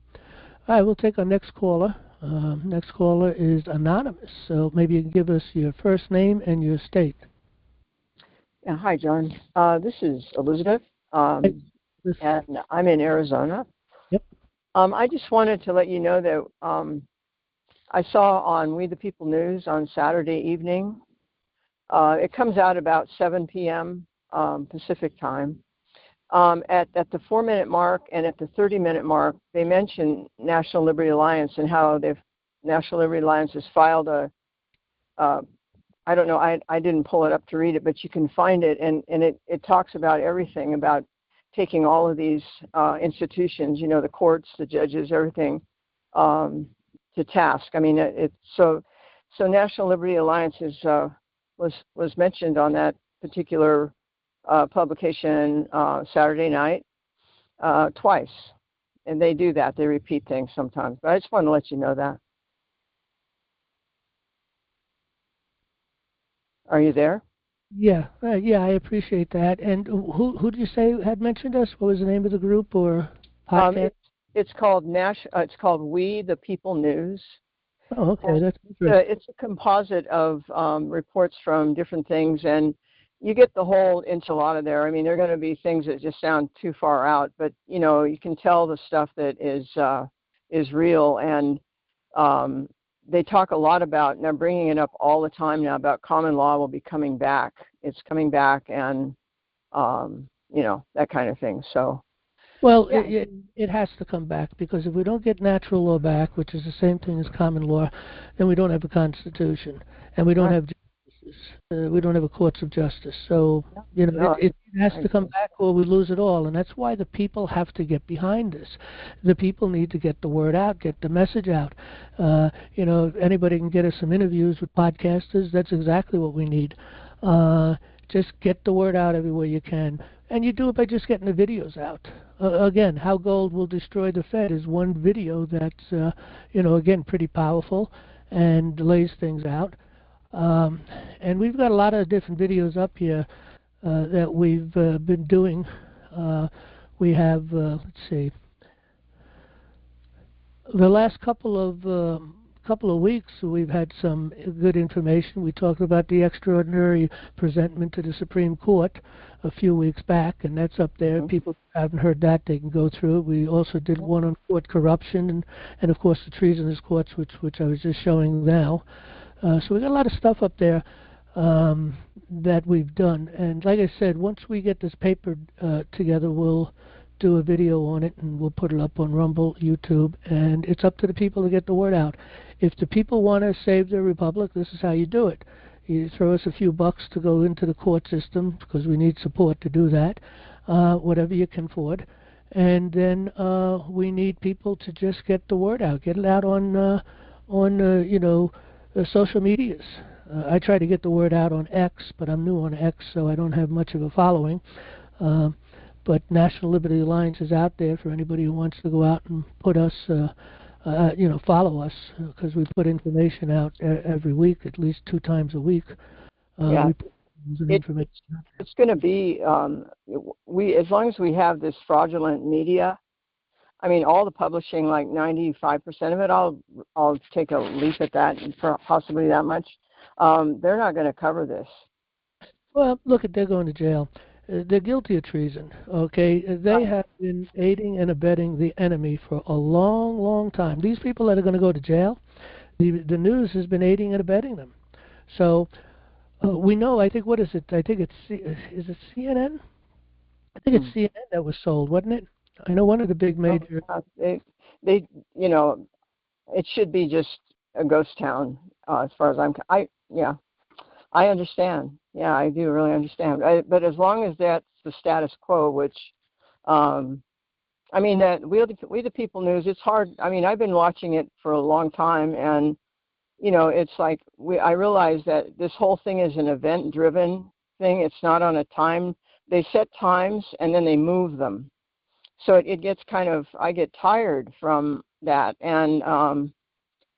All right, we'll take our next caller. Next caller is anonymous, so maybe you can give us your first name and your state. Yeah, hi, John. This is Elizabeth, and I'm in Arizona. Yep. I just wanted to let you know that I saw on We the People News on Saturday evening. It comes out about 7 p.m. Pacific time. At the 4-minute mark and at the 30-minute mark, they mention National Liberty Alliance and how National Liberty Alliance has filed a I don't know, I didn't pull it up to read it, but you can find it, and it talks about everything, about taking all of these institutions, the courts, the judges, everything, to task. I mean, so National Liberty Alliance was mentioned on that particular publication Saturday night twice, and they do that. They repeat things sometimes, but I just wanted to let you know that. Are you there? Yeah, I appreciate that. And who did you say had mentioned us? What was the name of the group or podcast? It's called We the People News. Oh, okay, and that's interesting. It's a composite of reports from different things, and you get the whole enchilada there. I mean, there are going to be things that just sound too far out, but you can tell the stuff that is real, and they talk a lot about, and they're bringing it up all the time now, about common law will be coming back. It's coming back, and that kind of thing. So, well, yeah. it has to come back, because if we don't get natural law back, which is the same thing as common law, then we don't have a constitution, and we don't have justices. We don't have a courts of justice. So it has to come back, or we lose it all. And that's why the people have to get behind this. The people need to get the word out, get the message out. Anybody can get us some interviews with podcasters. That's exactly what we need. Just get the word out everywhere you can. And you do it by just getting the videos out. Again, How Gold Will Destroy the Fed is one video that's, again, pretty powerful and lays things out. And we've got a lot of different videos up here that we've been doing. We have, let's see, the last couple couple of weeks, we've had some good information. We talked about the extraordinary presentment to the Supreme Court a few weeks back, and that's up there. Mm-hmm. People who haven't heard that, they can go through it. We also did one on court corruption and of course, the treasonous courts, which I was just showing now. So we got a lot of stuff up there that we've done. And like I said, once we get this paper together, we'll do a video on it, and we'll put it up on Rumble, YouTube, and it's up to the people to get the word out. If the people want to save their republic, this is how you do it. You throw us a few bucks to go into the court system, because we need support to do that, whatever you can afford. And then we need people to just get the word out, get it out on social medias. I try to get the word out on X, but I'm new on X, so I don't have much of a following. But National Liberty Alliance is out there for anybody who wants to go out and put us, follow us, because we put information out every week, at least 2 times a week. Yeah. We put information out. It's going to be, as long as we have this fraudulent media, I mean, all the publishing, like 95% of it, I'll take a leap at that, for possibly that much. They're not going to cover this. Well, look, they're going to jail. They're guilty of treason, okay? They have been aiding and abetting the enemy for a long, long time. These people that are going to go to jail, the news has been aiding and abetting them. So we know, I think, what is it? I think is it CNN? I think it's CNN that was sold, wasn't it? I know one of the big major... They it should be just a ghost town, as far as I understand. Yeah, I do really understand. But as long as that's the status quo, which, that We the People News, it's hard. I mean, I've been watching it for a long time, and, it's like I realize that this whole thing is an event-driven thing. It's not on a time. They set times, and then they move them. So it gets I get tired from that. And,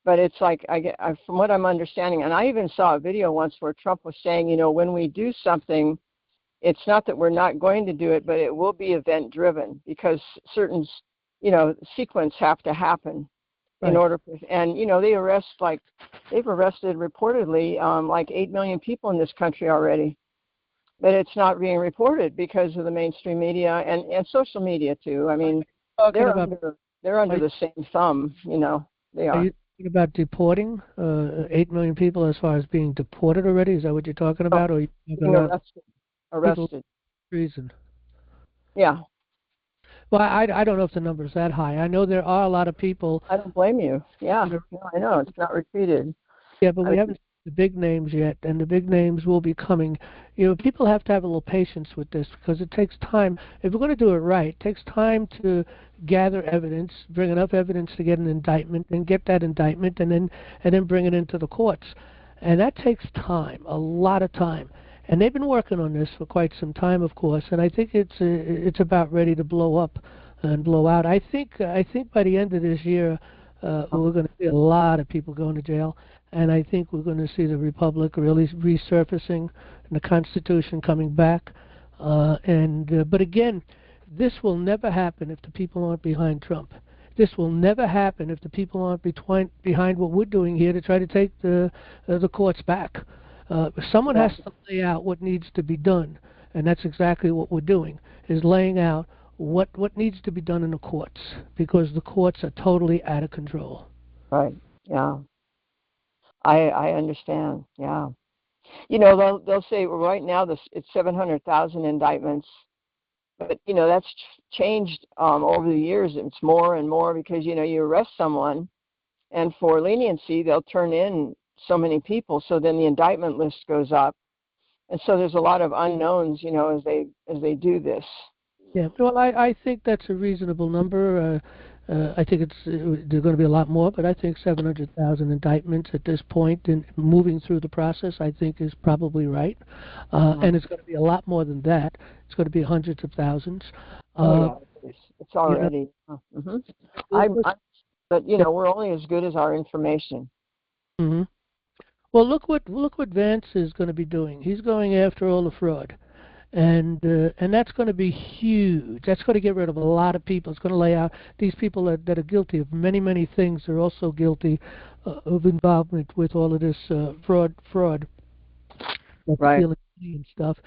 but it's like from what I'm understanding, and I even saw a video once where Trump was saying, when we do something, it's not that we're not going to do it, but it will be event driven, because certain, sequence have to happen in order. And they've arrested reportedly like 8 million people in this country already, but it's not being reported because of the mainstream media and social media too. I mean, they're under the same thumb, they are. About deporting 8 million people as far as being deported already? Is that what you're talking about? Or are you talking about arrested. Treason. Yeah. Well, I don't know if the number's that high. I know there are a lot of people. I don't blame you. Yeah, I know. It's not repeated. Yeah, but we haven't seen the big names yet, and the big names will be coming. People have to have a little patience with this, because it takes time. If we're going to do it right, it takes time to gather evidence, bring enough evidence to get an indictment, and get that indictment, and then bring it into the courts. And that takes time, a lot of time. And they've been working on this for quite some time, of course, and I think it's about ready to blow up and blow out. I think by the end of this year, we're going to see a lot of people going to jail, and I think we're going to see the Republic really resurfacing and the Constitution coming back. But again, this will never happen if the people aren't behind Trump. This will never happen if the people aren't behind what we're doing here to try to take the courts back. Someone has to lay out what needs to be done, and that's exactly what we're doing, is laying out what needs to be done in the courts, because the courts are totally out of control. Right, yeah. I understand, yeah. They'll say, well, right now it's 700,000 indictments, but, that's changed over the years. It's more and more, because, you arrest someone, and for leniency, they'll turn in so many people, so then the indictment list goes up, and so there's a lot of unknowns, as they do this. Yeah, well, I think that's a reasonable number. I think there's going to be a lot more, but I think 700,000 indictments at this point, in moving through the process, I think is probably right. And it's going to be a lot more than that. It's going to be hundreds of thousands. It's already. But we're only as good as our information. Mm-hmm. Well, look what Vance is going to be doing. He's going after all the fraud, and that's going to be huge. That's going to get rid of a lot of people. It's going to lay out these people that are guilty of many things. They're also guilty of involvement with all of this fraud, Right. stealing money and stuff,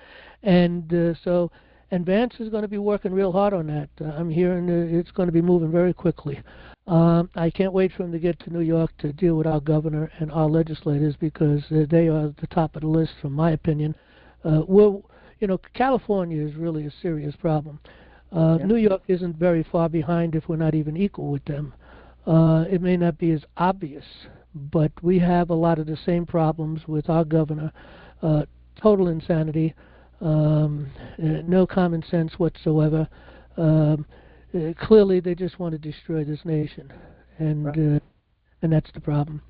and so. And Vance is going to be working real hard on that. I'm hearing it's going to be moving very quickly. I can't wait for him to get to New York to deal with our governor and our legislators because they are at the top of the list, from my opinion. California is really a serious problem. New York isn't very far behind if we're not even equal with them. It may not be as obvious, but we have a lot of the same problems with our governor. Total insanity. No common sense whatsoever. Clearly, they just want to destroy this nation, and that's the problem.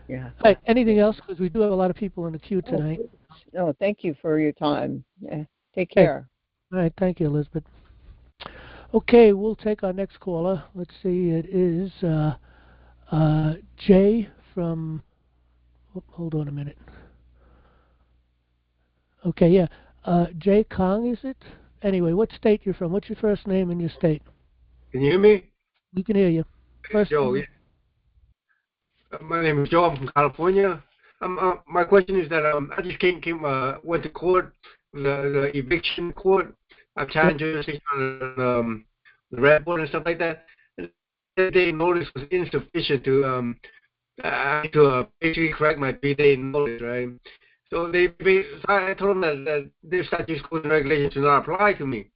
Yeah. All right, anything else? Because we do have a lot of people in the queue tonight. No, thank you for your time. Take care. All right, thank you, Elizabeth. Okay, we'll take our next caller. Let's see, it is Jay from. Hold on a minute. Okay, yeah. Jay Kong, is it? Anyway, what state you're from? What's your first name and your state? Can you hear me? We can hear you. First Joe, name. Yeah. My name is Joe. I'm from California. My question is that I just went to court, the eviction court. I'm challenging jurisdiction on the red board and stuff like that. And they notice was insufficient to basically correct my 3-day notice, right? So I told them that their statutes, codes, and regulations do not apply to me.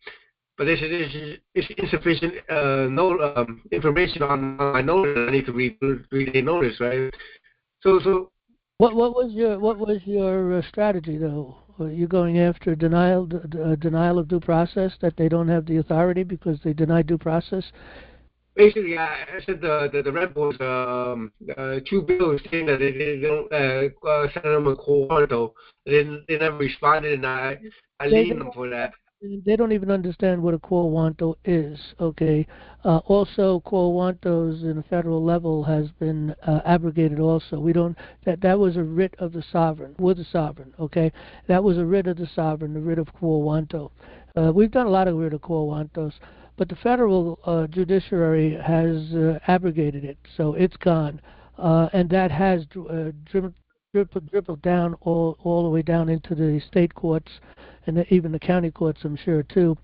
But they said it's insufficient information on my notice. I need to read 3-day notice, right? So what was your strategy though? Are you going after denial of due process, that they don't have the authority because they deny due process? Basically, I said the red boards, 2 bills saying that they don't send them a quo warranto. They never responded, and I leaned them for that. They don't even understand what a quo warranto is. Okay. Also, quo warrantos in a federal level has been abrogated. Also, we don't. That was a writ of the sovereign. We're the sovereign. Okay. That was a writ of the sovereign, the writ of quo warranto. We've done a lot of writ of quo warrantos. But the federal judiciary has abrogated it, so it's gone, and that has dribbled down all the way down into the state courts and even the county courts, I'm sure too.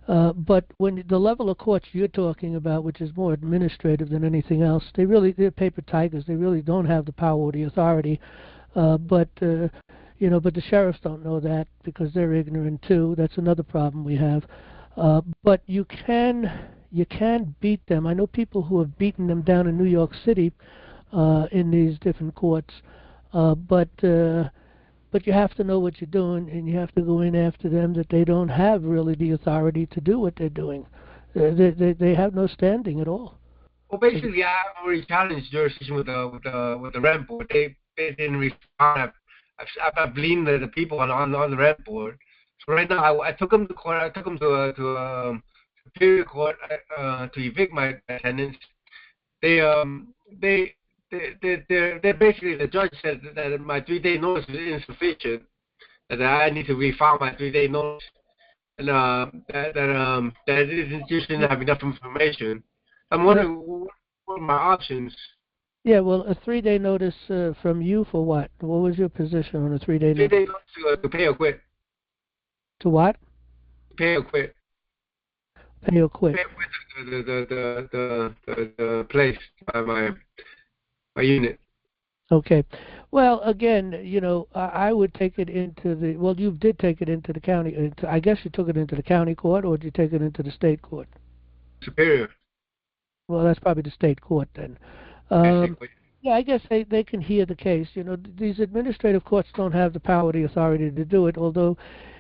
But when the level of courts you're talking about, which is more administrative than anything else, they're paper tigers. They really don't have the power or the authority. But the sheriffs don't know that because they're ignorant too. That's another problem we have. But you can beat them. I know people who have beaten them down in New York City in these different courts. But you have to know what you're doing, and you have to go in after them. That they don't have really the authority to do what they're doing. They have no standing at all. Well, basically, I've already challenged jurisdiction with the red board. They didn't respond. I've leaned the people on the red board. So right now, I took them to court. I took them to Superior Court to evict my tenants. They're basically, the judge said that my 3-day notice is insufficient. That I need to refile my 3-day notice, and that it just didn't have enough information. I'm wondering what are my options. Yeah, well, a 3-day notice from you for what? What was your position on a 3-day notice? 3-day notice to pay or quit. To what? Pay or quit. Pay or quit. Pay or quit the place, my unit. Okay. Well, again, I would take it into the. Well, you did take it into the county. I guess you took it into the county court, or did you take it into the state court? Superior. Well, that's probably the state court then. Yeah, I guess they can hear the case. These administrative courts don't have the power or the authority to do it, although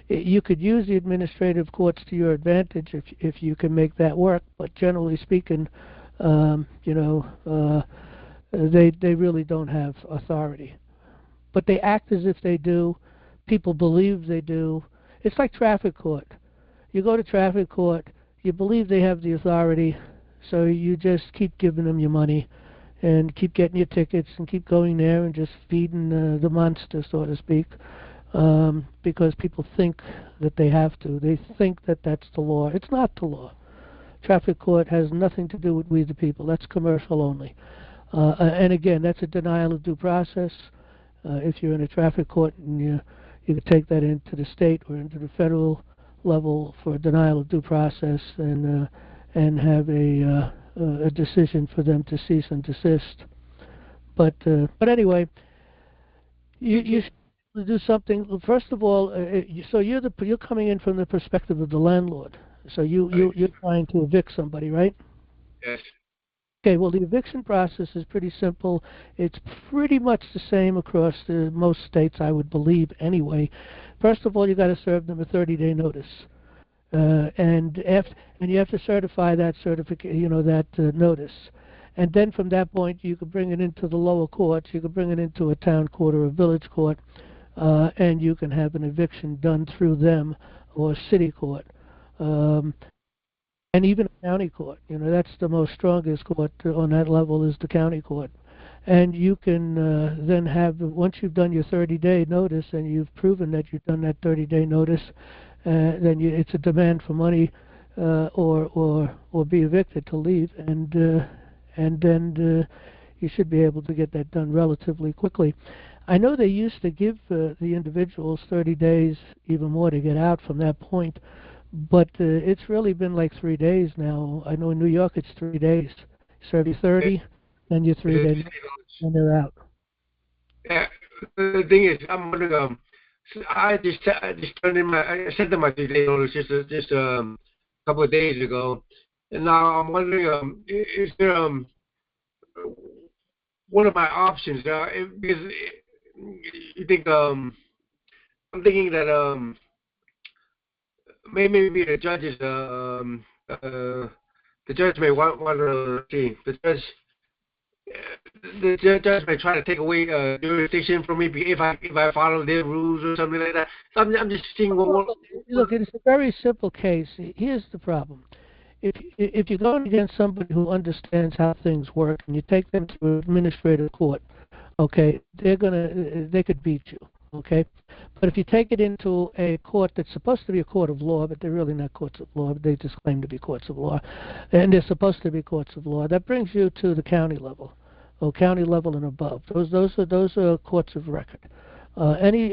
you could use the administrative courts to your advantage if you can make that work. But generally speaking, they really don't have authority. But they act as if they do. People believe they do. It's like traffic court. You go to traffic court, you believe they have the authority, so you just keep giving them your money and keep getting your tickets and keep going there and just feeding the monster, so to speak. because people think that they have to. They think that that's the law. It's not the law. Traffic court has nothing to do with we the people. That's commercial only. And again, that's a denial of due process. If you're in a traffic court, and you can take that into the state or into the federal level for denial of due process, and have a decision for them to cease and desist. But anyway, you should do something. First of all, so you're coming in from the perspective of the landlord. So you're trying to evict somebody, right? Yes. Okay, well, the eviction process is pretty simple. It's pretty much the same across most states, I would believe, anyway. First of all, you got to serve them a 30-day notice, and you have to certify that notice. And then from that point, you can bring it into the lower courts. You can bring it into a town court or a village court, and you can have an eviction done through them or city court. And even a county court, that's the most strongest court on that level is the county court. And you can then have, once you've done your 30-day notice and you've proven that you've done that 30-day notice, then it's a demand for money or be evicted to leave, and then you should be able to get that done relatively quickly. I know they used to give the individuals 30 days, even more, to get out from that point. But it's really been like 3 days now. I know in New York it's 3 days. Serve you 30, then your 3 days, and they're out. Yeah, the thing is, I'm wondering. I just turned in I sent them my 3-day notice just a couple of days ago, and now I'm wondering, is there one of my options? Because you think I'm thinking that maybe the judges the judge may want to see the judge may try to take away jurisdiction from me if I follow their rules or something like that. So I'm just seeing Look, it's a very simple case. Here's the problem. If you're going against somebody who understands how things work and you take them to administrative court, okay, they could beat you, okay? But if you take it into a court that's supposed to be a court of law, but they're really not courts of law, but they just claim to be courts of law, and they're supposed to be courts of law, that brings you to the county level, or county level and above. Those are courts of record. Any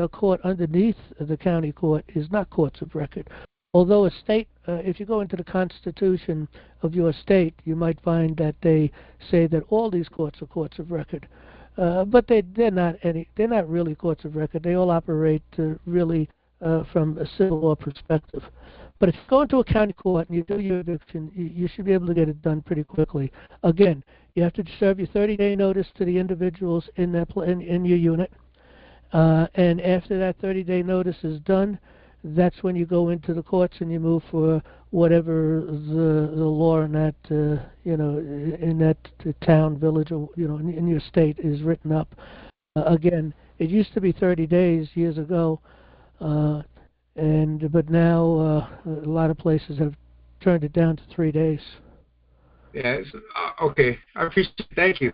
court underneath the county court is not courts of record. Although a state, if you go into the constitution of your state, you might find that they say that all these courts are courts of record. But they're not really courts of record. They all operate really from a civil law perspective. But if you go into a county court and you do your eviction, you should be able to get it done pretty quickly. Again, you have to serve your 30-day notice to the individuals in your unit. And after that 30-day notice is done, that's when you go into the courts and you move for whatever the law in that in that town, village, or in your state is written up. Again, it used to be 30 days years ago, but now a lot of places have turned it down to 3 days. Yes. Okay. I appreciate it. Thank you.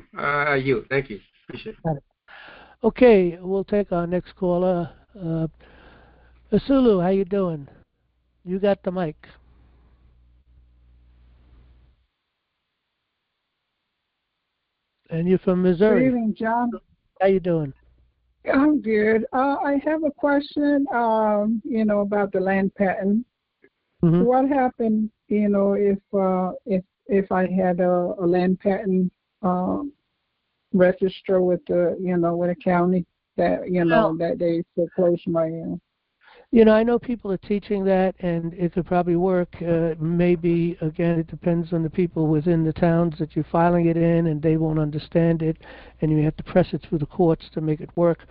Thank you. Appreciate it. Okay, we'll take our next caller. Asulu, how you doing? You got the mic. And you're from Missouri. Good evening, John. How you doing? I'm good. I have a question, about the land patent. Mm-hmm. What happened, if I had a land patent register with with a county that that they foreclosed my. I know people are teaching that, and it could probably work. Maybe, again, it depends on the people within the towns that you're filing it in, and they won't understand it, and you have to press it through the courts to make it work.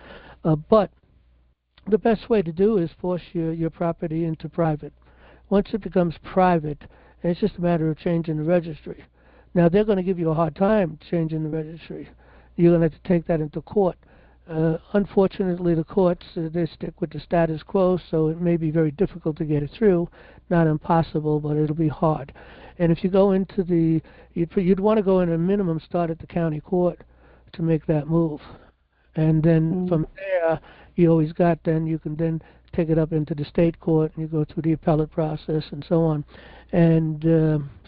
But the best way to do is force your property into private. Once it becomes private, and it's just a matter of changing the registry. Now, they're going to give you a hard time changing the registry. You're going to have to take that into court. Unfortunately, the courts, they stick with the status quo, so it may be very difficult to get it through. Not impossible, but it'll be hard. And if you go into you'd want to go in a minimum start at the county court to make that move. And then from there, you always got, then you can then take it up into the state court, and you go through the appellate process and so on. And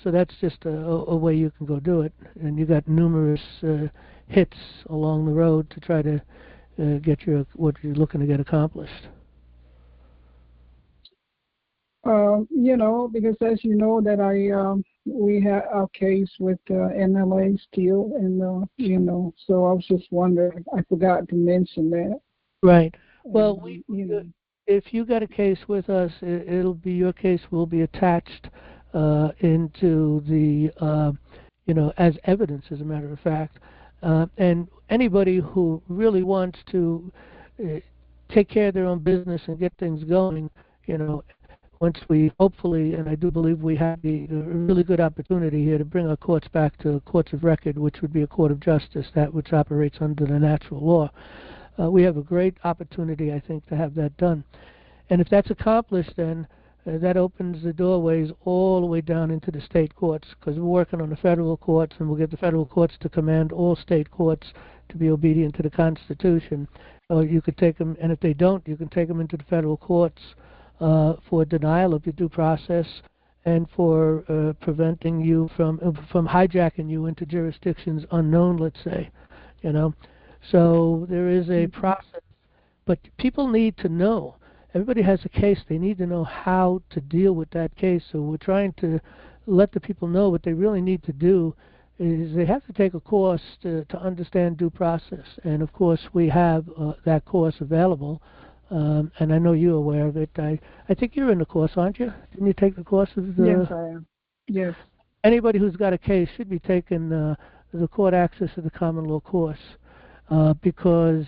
so that's just a way you can go do it. And you got numerous hits along the road to try to get what you're looking to get accomplished. Because as you know that we had our case with NLA still, and so I was just wondering. I forgot to mention that. Right. Well, if you got a case with us, it'll be your case will be attached into the as evidence, as a matter of fact. And anybody who really wants to take care of their own business and get things going, once we hopefully, and I do believe we have a really good opportunity here to bring our courts back to courts of record, which would be a court of justice, that which operates under the natural law. We have a great opportunity, I think, to have that done. And if that's accomplished, then that opens the doorways all the way down into the state courts, because we're working on the federal courts, and we'll get the federal courts to command all state courts to be obedient to the Constitution. You could take them, and if they don't, you can take them into the federal courts for denial of your due process and for preventing you from hijacking you into jurisdictions unknown, let's say, So there is a process, but people need to know. Everybody has a case. They need to know how to deal with that case. So we're trying to let the people know what they really need to do is they have to take a course to understand due process. And, of course, we have that course available. And I know you're aware of it. I think you're in the course, aren't you? Didn't you take the course? Yes, I am. Yes. Anybody who's got a case should be taking the court access to the common law course. Because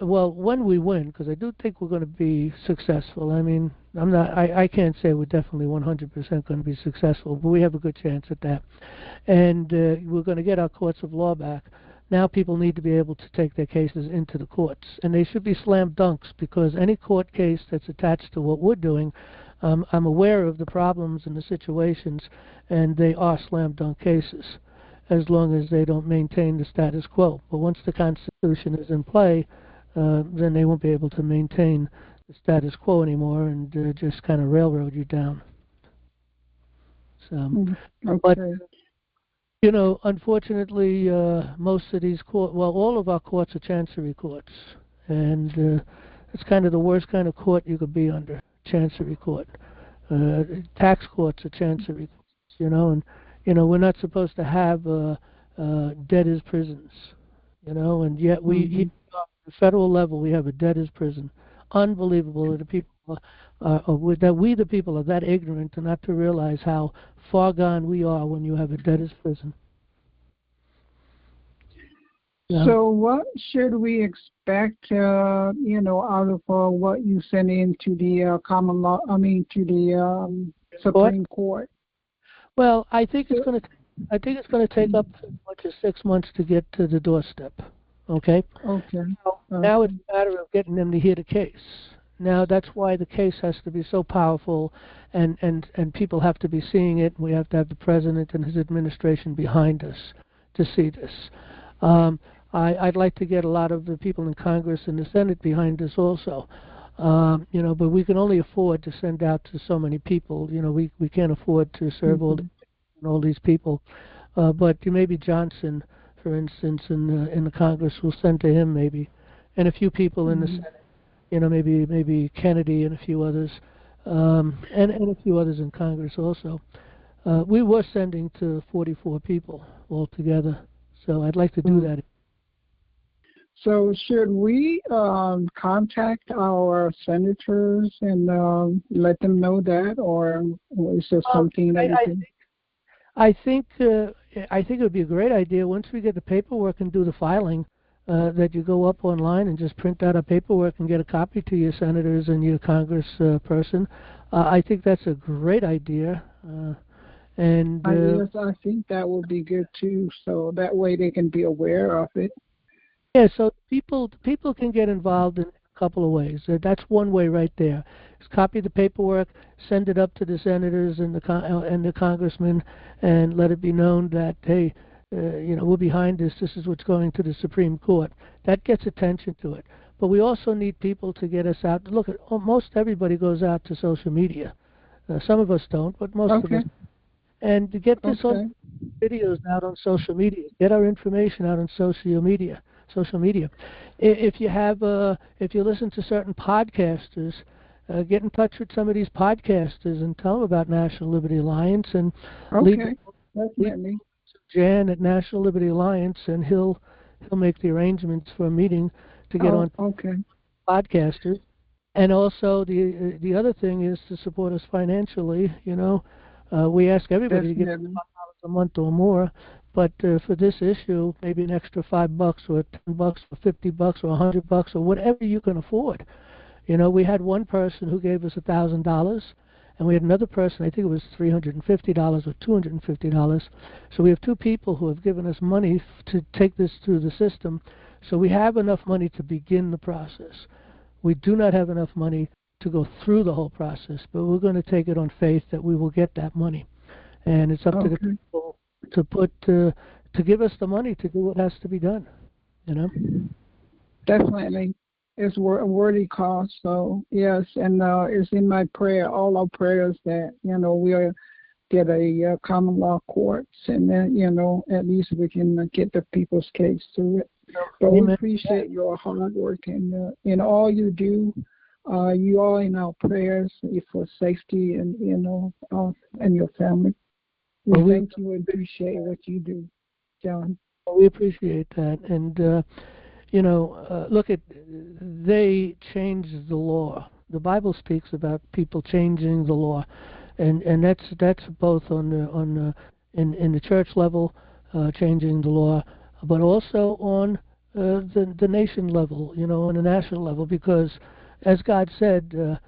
when we win, because I do think we're going to be successful. I mean, I can't say we're definitely 100% going to be successful, but we have a good chance at that. And we're going to get our courts of law back. Now people need to be able to take their cases into the courts, and they should be slam dunks, because any court case that's attached to what we're doing, I'm aware of the problems and the situations, and they are slam dunk cases, as long as they don't maintain the status quo. But once the Constitution is in play, then they won't be able to maintain the status quo anymore, and just kind of railroad you down. So, okay. But unfortunately, most of these all of our courts are chancery courts, and it's kind of the worst kind of court you could be under, chancery court. Tax courts are chancery courts, and we're not supposed to have debtors' prisons, and yet we, at the federal level, we have a debtors' prison. Unbelievable that the people that we, the people, are that ignorant and not to realize how far gone we are when you have a debtors' prison. Yeah. So what should we expect, out of what you send into the common law? To the Supreme Court. Well, I think it's going to take up as much as 6 months to get to the doorstep. Okay. Okay. Now it's a matter of getting them to hear the case. Now that's why the case has to be so powerful, and people have to be seeing it. We have to have the president and his administration behind us to see this. I'd like to get a lot of the people in Congress and the Senate behind us also. But we can only afford to send out to so many people. We can't afford to serve all these people. But maybe Johnson, for instance, in the Congress, will send to him maybe, and a few people in the Senate. Maybe Kennedy and a few others, and a few others in Congress also. We were sending to 44 people altogether, so I'd like to do that. So should we contact our senators and let them know that, or is there something that we can? I think it would be a great idea once we get the paperwork and do the filing, that you go up online and just print out a paperwork and get a copy to your senators and your Congress person. I think that's a great idea. Yes, I think that would be good too. So that way they can be aware of it. Yeah, so people can get involved in a couple of ways. That's one way right there. Is copy the paperwork, send it up to the senators and the congressmen, and let it be known that, hey, we're behind this. This is what's going to the Supreme Court. That gets attention to it. But we also need people to get us out. Look, most everybody goes out to social media. Some of us don't, but most of us. And to get this on videos out on social media, get our information out on social media. If you listen to certain podcasters, get in touch with some of these podcasters and tell them about National Liberty Alliance and lead Jan at National Liberty Alliance, and he'll make the arrangements for a meeting to get on podcasters. And also the other thing is to support us financially. We ask everybody to give $5 a month or more, but for this issue, maybe an extra $5 or $10 or $50 or $100 or whatever you can afford. We had one person who gave us $1,000, and we had another person, I think it was $350 or $250. So we have two people who have given us money to take this through the system. So we have enough money to begin the process. We do not have enough money to go through the whole process, but we're going to take it on faith that we will get that money. And it's up to the people to give us the money to do what has to be done. Definitely. It's a worthy cause. So, yes, and it's in my prayer, all our prayers that, we'll get a common law courts, and then, at least we can get the people's case through it. But we appreciate your hard work and in all you do. You all in our prayers for safety and, and your family. We thank you and appreciate what you do, John. We appreciate that. And, look, they changed the law. The Bible speaks about people changing the law. And that's both in the church level, changing the law, but also on the nation level, on the national level, because as God said,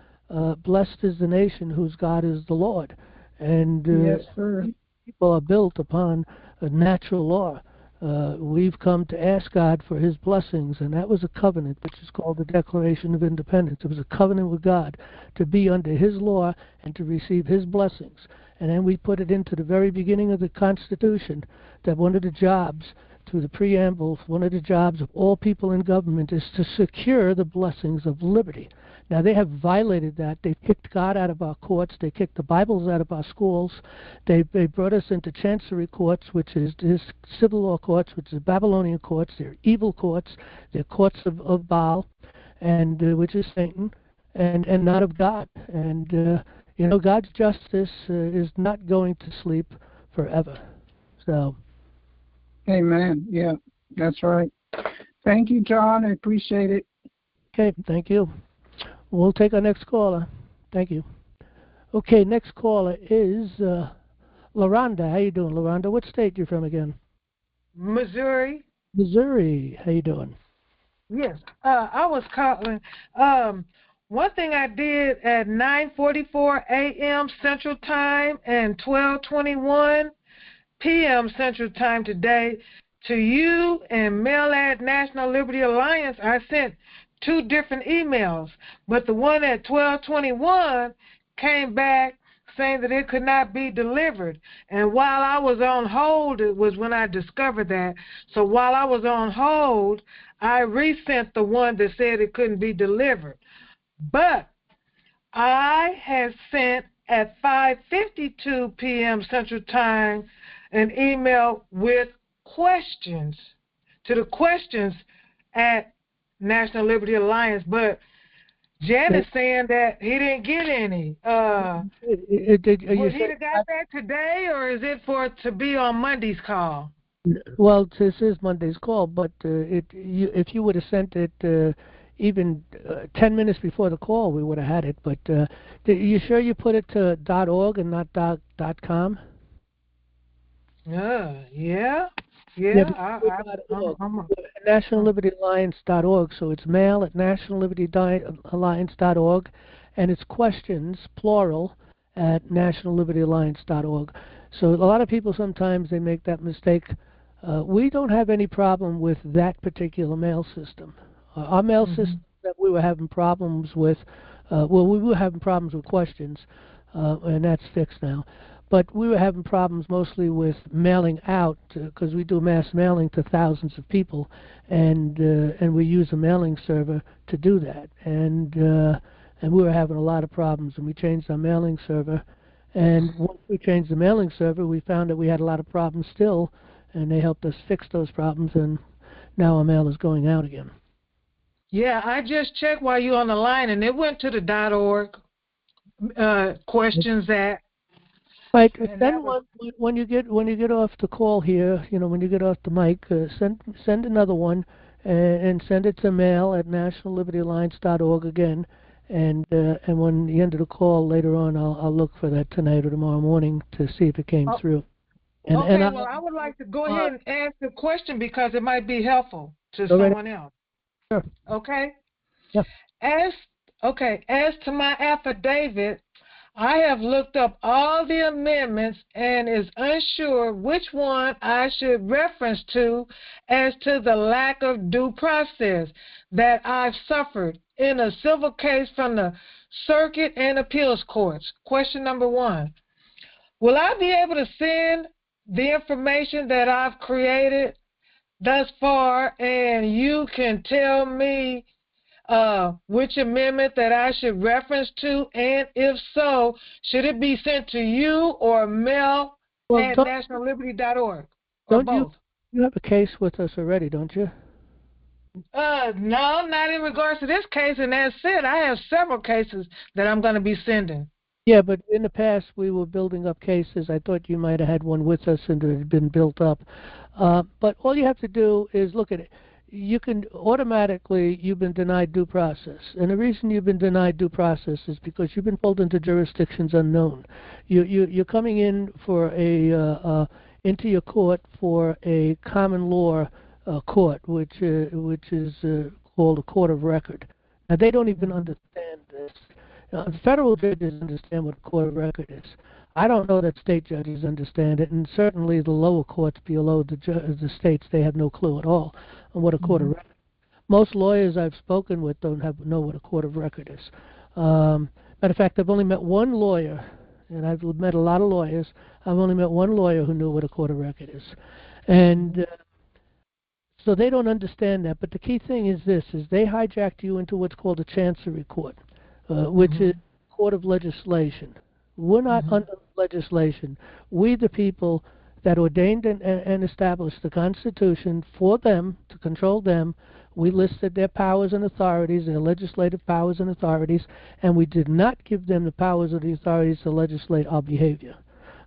blessed is the nation whose God is the Lord. And yes, sir. People are built upon a natural law. We've come to ask God for his blessings, and that was a covenant, which is called the Declaration of Independence. It was a covenant with God to be under his law and to receive his blessings. And then we put it into the very beginning of the Constitution that one of the jobs, through the preamble, one of the jobs of all people in government is to secure the blessings of liberty. Now, they have violated that. They've kicked God out of our courts. They kicked the Bibles out of our schools. They brought us into chancery courts, which is civil law courts, which is Babylonian courts. They're evil courts. They're courts of Baal, and which is Satan, and not of God. And, God's justice is not going to sleep forever. So. Amen. Yeah, that's right. Thank you, John. I appreciate it. Okay, thank you. We'll take our next caller. Thank you. Okay, next caller is LaRonda. How you doing, LaRonda? What state you from again? Missouri. Missouri. How you doing? Yes. I was calling. One thing I did at 9:44 a.m. Central Time and 12:21 p.m. Central Time today to you and mail at National Liberty Alliance. I sent 2 different emails, but the one at 12:21 came back saying that it could not be delivered. And while I was on hold, it was when I discovered that. So while I was on hold, I resent the one that said it couldn't be delivered. But I had sent at 5:52 p.m. Central Time an email with questions to the questions at National Liberty Alliance, but Jan is saying that he didn't get any. Would he have got that today, or is it to be on Monday's call? Well, this is Monday's call, but if you would have sent it even 10 minutes before the call, we would have had it. But you sure you put it to .org and not .com? Yeah. NationalLibertyAlliance.org, so it's mail at NationalLibertyAlliance.org, and it's questions, plural, at NationalLibertyAlliance.org. So a lot of people sometimes they make that mistake. We don't have any problem with that particular mail system. Our mail system that we were having problems with, we were having problems with questions. and that's fixed now. But we were having problems mostly with mailing out because we do mass mailing to thousands of people, and we use a mailing server to do that. And we were having a lot of problems, and we changed our mailing server. And once we changed the mailing server, we found that we had a lot of problems still, and they helped us fix those problems, and now our mail is going out again. Yeah, I just checked while you're on the line, and it went to the .org questions that. Right. Send one when you get off the call here. When you get off the mic, send another one, and send it to mail@nationallibertyalliance.org again. And when the end of the call later on, I'll look for that tonight or tomorrow morning to see if it came through. And, okay. and I would like to go ahead and ask the question because it might be helpful to someone else. Sure. Okay. Yeah. As to my affidavit, I have looked up all the amendments and is unsure which one I should reference to as to the lack of due process that I've suffered in a civil case from the circuit and appeals courts. Question number 1. Will I be able to send the information that I've created thus far, and you can tell me which amendment that I should reference to, and if so, should it be sent to you or mail at nationalliberty.org? Don't you have a case with us already, don't you? No, not in regards to this case, and as said, I have several cases that I'm going to be sending. Yeah, but in the past we were building up cases. I thought you might have had one with us and it had been built up. But all you have to do is look at it. You've been denied due process. And the reason you've been denied due process is because you've been pulled into jurisdictions unknown. You're coming in for into your court for a common law court, which is called a court of record. Now, they don't even understand this. The federal judges understand what a court of record is. I don't know that state judges understand it, and certainly the lower courts below the states, they have no clue at all on what a court of record is. Most lawyers I've spoken with don't know what a court of record is. Matter of fact, I've only met one lawyer, and I've met a lot of lawyers. I've only met one lawyer who knew what a court of record is. And so they don't understand that. But the key thing is this, is they hijacked you into what's called a chancery court, which is court of legislation. We're not under legislation. We, the people that ordained and established the Constitution for them, to control them, we listed their powers and authorities, their legislative powers and authorities, and we did not give them the powers or the authorities to legislate our behavior.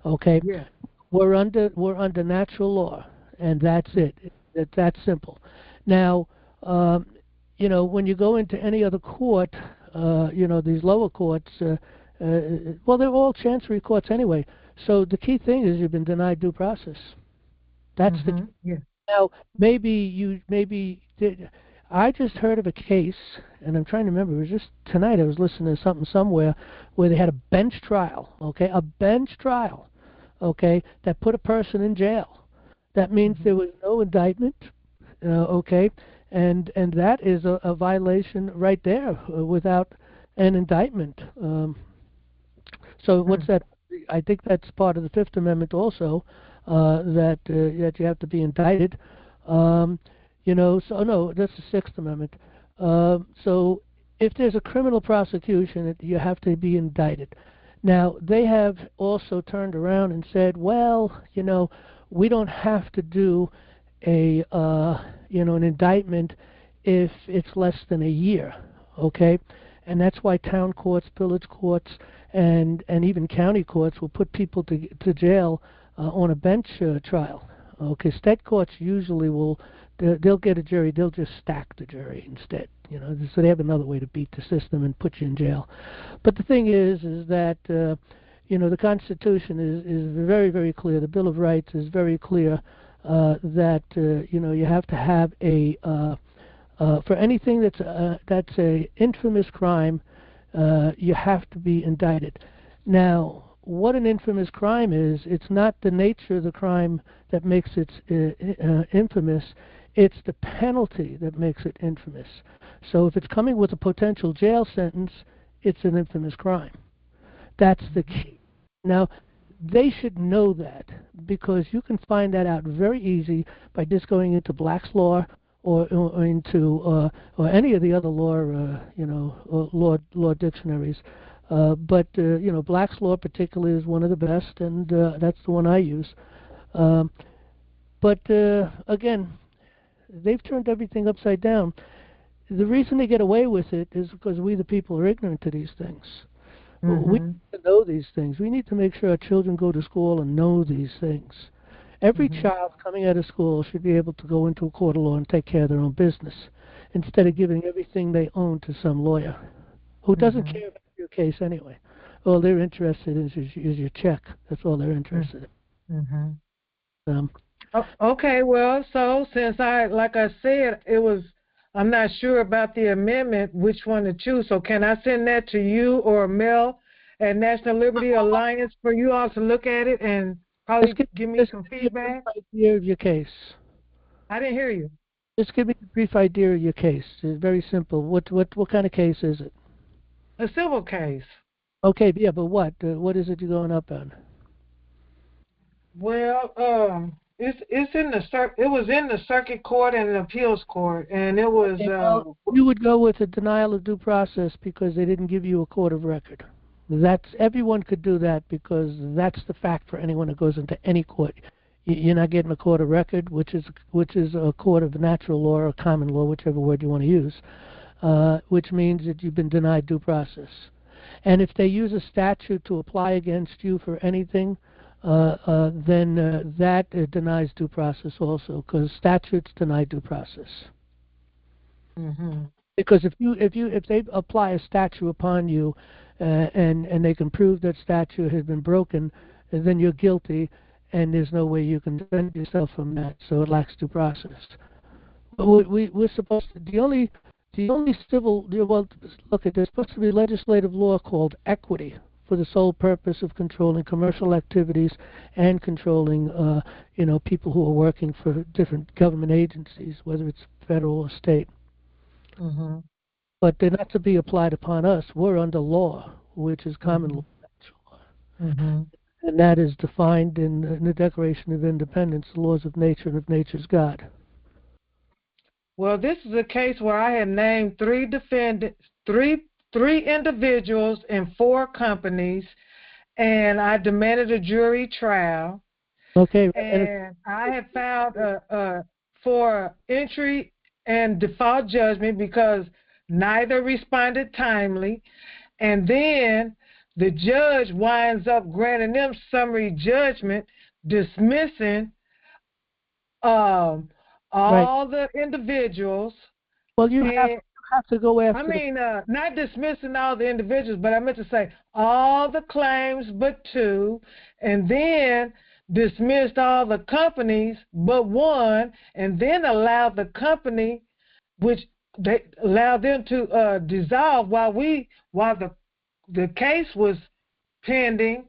Okay? Yeah. We're under natural law, and that's it. It's that simple. Now, when you go into any other court, these lower courts, well, they're all chancery courts anyway. So the key thing is you've been denied due process. That's the key. Yeah. Now, I just heard of a case, and I'm trying to remember, it was just tonight I was listening to something somewhere where they had a bench trial, a bench trial, that put a person in jail. That means there was no indictment, and that is a violation right there without an indictment. So what's that? I think that's part of the Fifth Amendment also, that you have to be indicted. So no, that's the Sixth Amendment. So if there's a criminal prosecution, you have to be indicted. Now, they have also turned around and said, well, we don't have to do an indictment if it's less than a year, and that's why town courts, village courts, and even county courts will put people to jail on a bench trial. State courts usually they'll get a jury, they'll just stack the jury instead, so they have another way to beat the system and put you in jail. But the thing is that the Constitution is very, very clear. The Bill of Rights is very clear that you have to have for anything that's a infamous crime, you have to be indicted. Now, what an infamous crime is, it's not the nature of the crime that makes it infamous, it's the penalty that makes it infamous. So if it's coming with a potential jail sentence, it's an infamous crime. That's the key. Now, they should know that, because you can find that out very easy by just going into Black's Law or into or any of the other law law dictionaries. But Black's Law particularly is one of the best, and that's the one I use. But again, they've turned everything upside down. The reason they get away with it is because we, the people, are ignorant to these things. We need to know these things. We need to make sure our children go to school and know these things. Every child coming out of school should be able to go into a court of law and take care of their own business, instead of giving everything they own to some lawyer who doesn't care about your case anyway. All they're interested in is your check. That's all they're interested in. Okay, well, so since like I said, I'm not sure about the amendment, which one to choose. So can I send that to you or Mel at National Liberty Alliance for you all to look at it and probably give me some feedback? Brief idea of your case. I didn't hear you. Just give me a brief idea of your case. It's very simple. What kind of case is it? A civil case. Okay, yeah, but what? What is it you're going up on? Well, it's in the it was in the circuit court and the appeals court, and it was. You would go with a denial of due process because they didn't give you a court of record. Everyone could do that, because that's the fact for anyone that goes into any court. You're not getting a court of record, which is a court of natural law or common law, whichever word you want to use, which means that you've been denied due process. And if they use a statute to apply against you for anything, then that denies due process also, because statutes deny due process. Because if they apply a statute upon you, and they can prove that statute has been broken, then you're guilty, and there's no way you can defend yourself from that. So it lacks due process. But we're supposed to. The only civil, well, look, there's supposed to be legislative law called equity, for the sole purpose of controlling commercial activities and controlling, people who are working for different government agencies, whether it's federal or state. But they're not to be applied upon us. We're under law, which is common law. And that is defined in the Declaration of Independence, the laws of nature and of nature's God. Well, this is a case where I had named three individuals and 4 companies, and I demanded a jury trial. Okay. And I had filed for entry and default judgment because neither responded timely. And then the judge winds up granting them summary judgment, dismissing all the individuals. Well, you have to go after. Not dismissing all the individuals, but I meant to say all the claims but 2, and then dismissed all the companies but 1, and then allowed the company, which they allowed them to dissolve while the case was pending,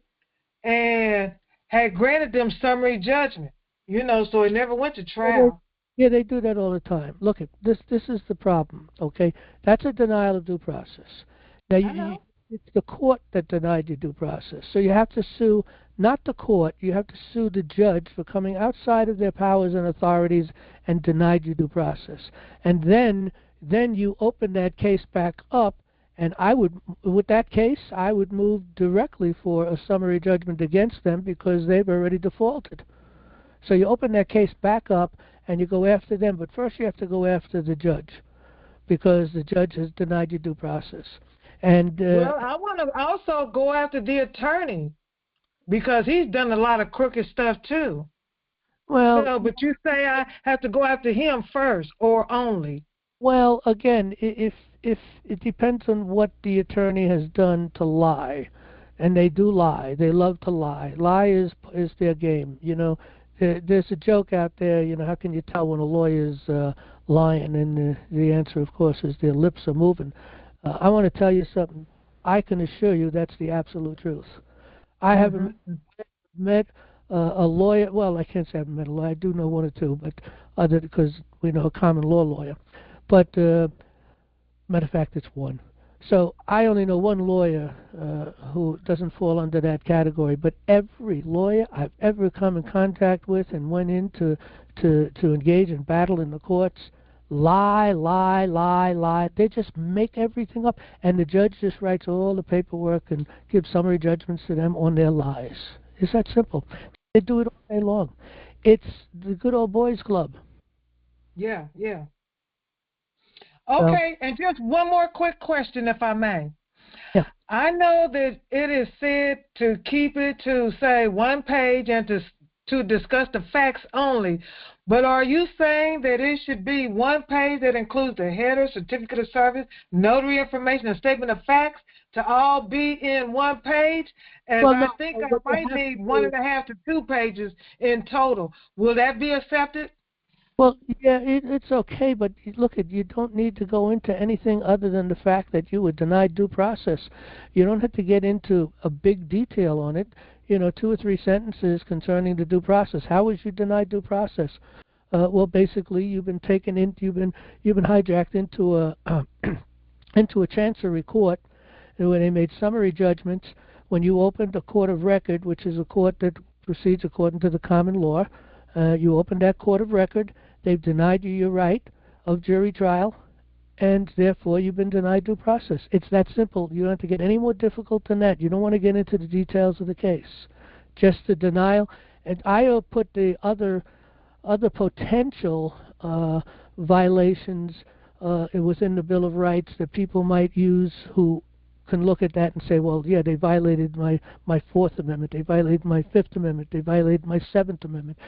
and had granted them summary judgment. So it never went to trial. Yeah, they do that all the time. Look, this is the problem, okay? That's a denial of due process. Now, it's the court that denied you due process. So you have to sue, not the court, you have to sue the judge for coming outside of their powers and authorities and denied you due process. And then you open that case back up, and with that case, I would move directly for a summary judgment against them because they've already defaulted. So you open that case back up, and you go after them, but first you have to go after the judge, because the judge has denied you due process. And well, I want to also go after the attorney, because he's done a lot of crooked stuff too. Well, but you say I have to go after him first, or only? Well, again, if it depends on what the attorney has done to lie, and they do lie. They love to lie. Lie is their game. There's a joke out there, how can you tell when a lawyer's lying? And the answer, of course, is their lips are moving. I want to tell you something. I can assure you that's the absolute truth. I haven't met a lawyer. Well, I can't say I haven't met a lawyer. I do know 1 or 2, but because we know a common law lawyer. But matter of fact, it's 1. So I only know one lawyer who doesn't fall under that category, but every lawyer I've ever come in contact with and went in to engage in battle in the courts, lie, lie, lie, lie. They just make everything up, and the judge just writes all the paperwork and gives summary judgments to them on their lies. It's that simple. They do it all day long. It's the good old boys club. Yeah, yeah. Okay, and just one more quick question, if I may. Yeah. I know that it is said to keep it to, say, one page and to discuss the facts only, but are you saying that it should be one page that includes the header, certificate of service, notary information, and statement of facts to all be in one page? And Well, I no, think I what you might have need to 1.5 to 2 pages in total. Will that be accepted? Well, yeah, it's okay, but look, you don't need to go into anything other than the fact that you were denied due process. You don't have to get into a big detail on it. 2 or 3 sentences concerning the due process. How was you denied due process? Well, basically, you've been hijacked into a into a chancery court, where they made summary judgments. When you opened a court of record, which is a court that proceeds according to the common law, you opened that court of record. They've denied you your right of jury trial, and therefore you've been denied due process. It's that simple. You don't have to get any more difficult than that. You don't want to get into the details of the case. Just the denial. And I'll put the other potential violations within the Bill of Rights that people might use who can look at that and say, well, yeah, they violated my Fourth Amendment, they violated my Fifth Amendment, they violated my Seventh Amendment,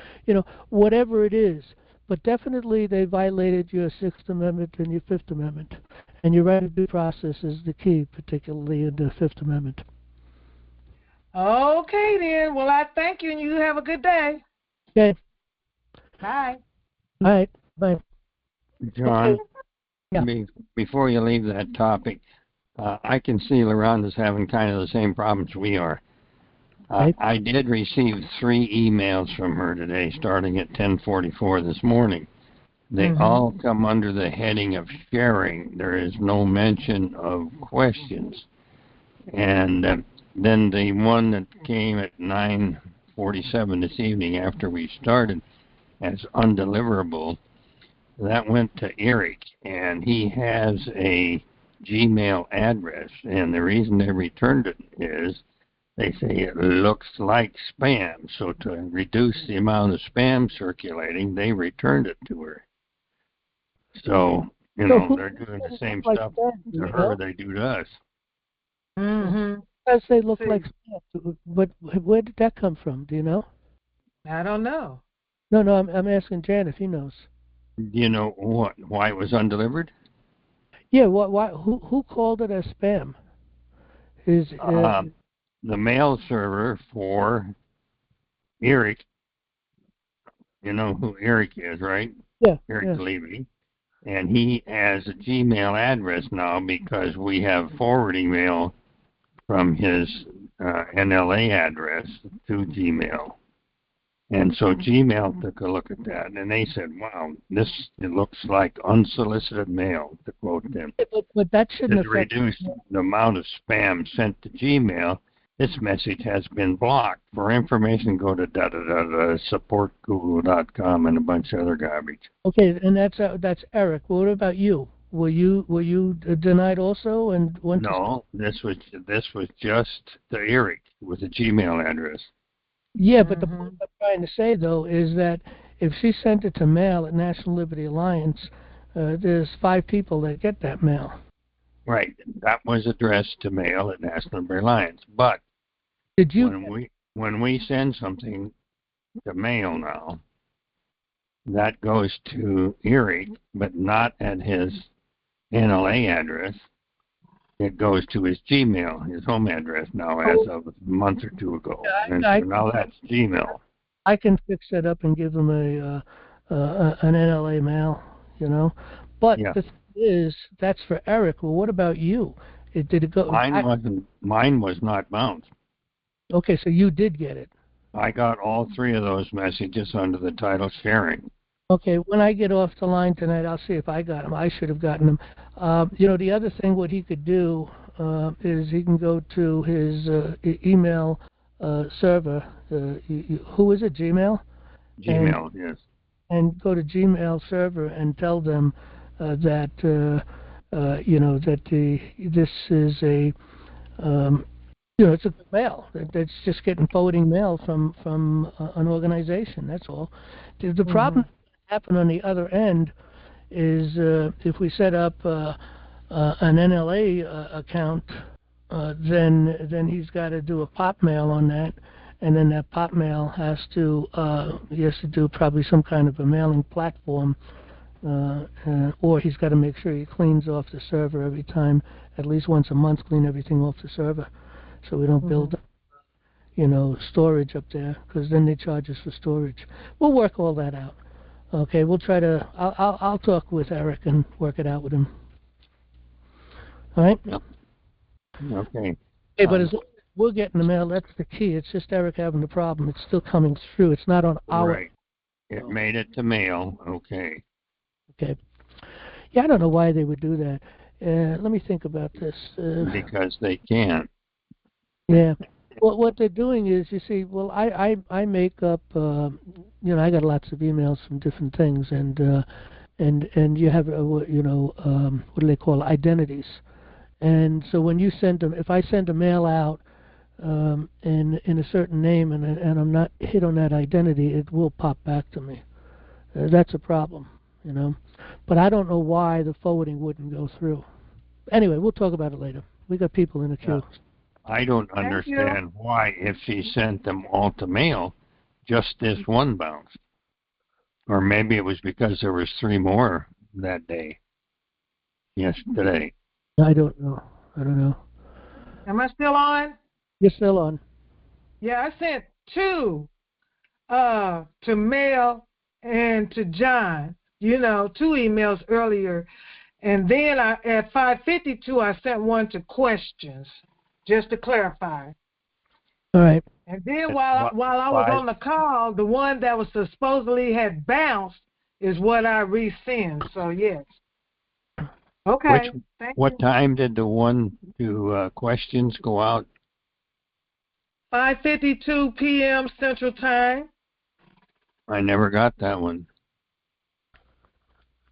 whatever it is. But definitely they violated your Sixth Amendment and your Fifth Amendment. And your right of due process is the key, particularly in the Fifth Amendment. Okay, then. Well, I thank you, and you have a good day. Okay. Bye. All right. Bye. John, Yeah. Before you leave that topic, I can see LaRonda's having kind of the same problems we are. Right. I did receive 3 emails from her today, starting at 10:44 this morning. They all come under the heading of sharing. There is no mention of questions. And then the one that came at 9:47 this evening after we started as undeliverable, that went to Eric, and he has a Gmail address, and the reason they returned it is they say it looks like spam. So to reduce the amount of spam circulating, they returned it to her. So, they're doing the same stuff to her they do to us. Because they look like spam. But where did that come from? Do you know? I don't know. No, I'm asking Jan if he knows. Do you know why it was undelivered? Yeah, why? Who called it a spam? The mail server for Eric. You know who Eric is, right? Yeah. Eric Levy. And he has a Gmail address now because we have forwarding mail from his NLA address to Gmail. And so Gmail took a look at that, and they said, wow, it looks like unsolicited mail, to quote them. But that shouldn't to reduce the amount of spam sent to Gmail, this message has been blocked. For information, go to supportgoogle.com and a bunch of other garbage. Okay, and that's Eric. What about you? Were you denied also? And No, this was just to Eric with a Gmail address. Yeah, but the point I'm trying to say, though, is that if she sent it to mail at National Liberty Alliance, there's 5 people that get that mail. Right. That was addressed to mail at National Liberty Alliance. But when we send something to mail now, that goes to Eric, but not at his NLA address. It goes to his Gmail, his home address now, as of a month or 2 ago. Now that's Gmail. I can fix that up and give them an NLA mail, But the thing is, that's for Eric. Well, what about you? Did it go? Mine was not bounced. Okay, so you did get it. I got all 3 of those messages under the title sharing. Okay, when I get off the line tonight, I'll see if I got them. I should have gotten them. The other thing, what he could do is he can go to his email server. Who is it? Gmail. Gmail, yes. And go to Gmail server and tell them that this is a it's a mail that's just getting forwarding mail from an organization. That's all. The problem that happen on the other end is if we set up an NLA account, then he's got to do a pop mail on that, and then that pop mail has to do probably some kind of a mailing platform, or he's got to make sure he cleans off the server every time, at least once a month, clean everything off the server, so we don't build up, storage up there, because then they charge us for storage. We'll work all that out. Okay, we'll try to. I'll talk with Eric and work it out with him. All right. Yep. Okay. Hey, but as long as we're getting the mail, that's the key. It's just Eric having the problem. It's still coming through. It's not on our. Right. It made it to mail. Okay. Okay. Yeah, I don't know why they would do that. Let me think about this. Because they can't. Yeah. Well, what they're doing is, you see, well, I make up, I got lots of emails from different things, and you have, what do they call identities, and so when you send them, if I send a mail out in a certain name and I'm not hit on that identity, it will pop back to me. That's a problem, but I don't know why the forwarding wouldn't go through. Anyway, we'll talk about it later. We got people in the queue. Yeah. I don't understand why, if she sent them all to mail, just this one bounced. Or maybe it was because there was 3 more that day. Yesterday. I don't know. Am I still on? You're still on. Yeah, I sent 2 to Mel and to John. 2 emails earlier. And then at 5:52, I sent one to questions. Just to clarify. All right. And then while I was on the call, the one that was supposedly had bounced is what I resend. So yes. Okay. What time did the one to questions go out? 5:52 p.m. Central Time. I never got that one.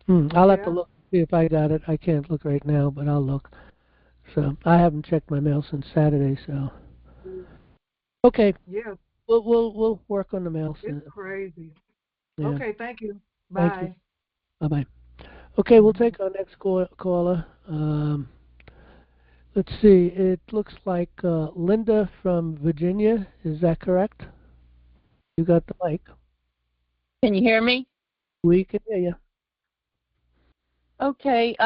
I'll have to look see if I got it. I can't look right now, but I'll look. So I haven't checked my mail since Saturday. So okay. Yeah. We'll work on the mail. It's crazy. Yeah. Okay. Thank you. Bye. Thank you. Bye. Okay, we'll take our next caller. Let's see. It looks like Linda from Virginia. Is that correct? You got the mic. Can you hear me? We can hear you. Okay.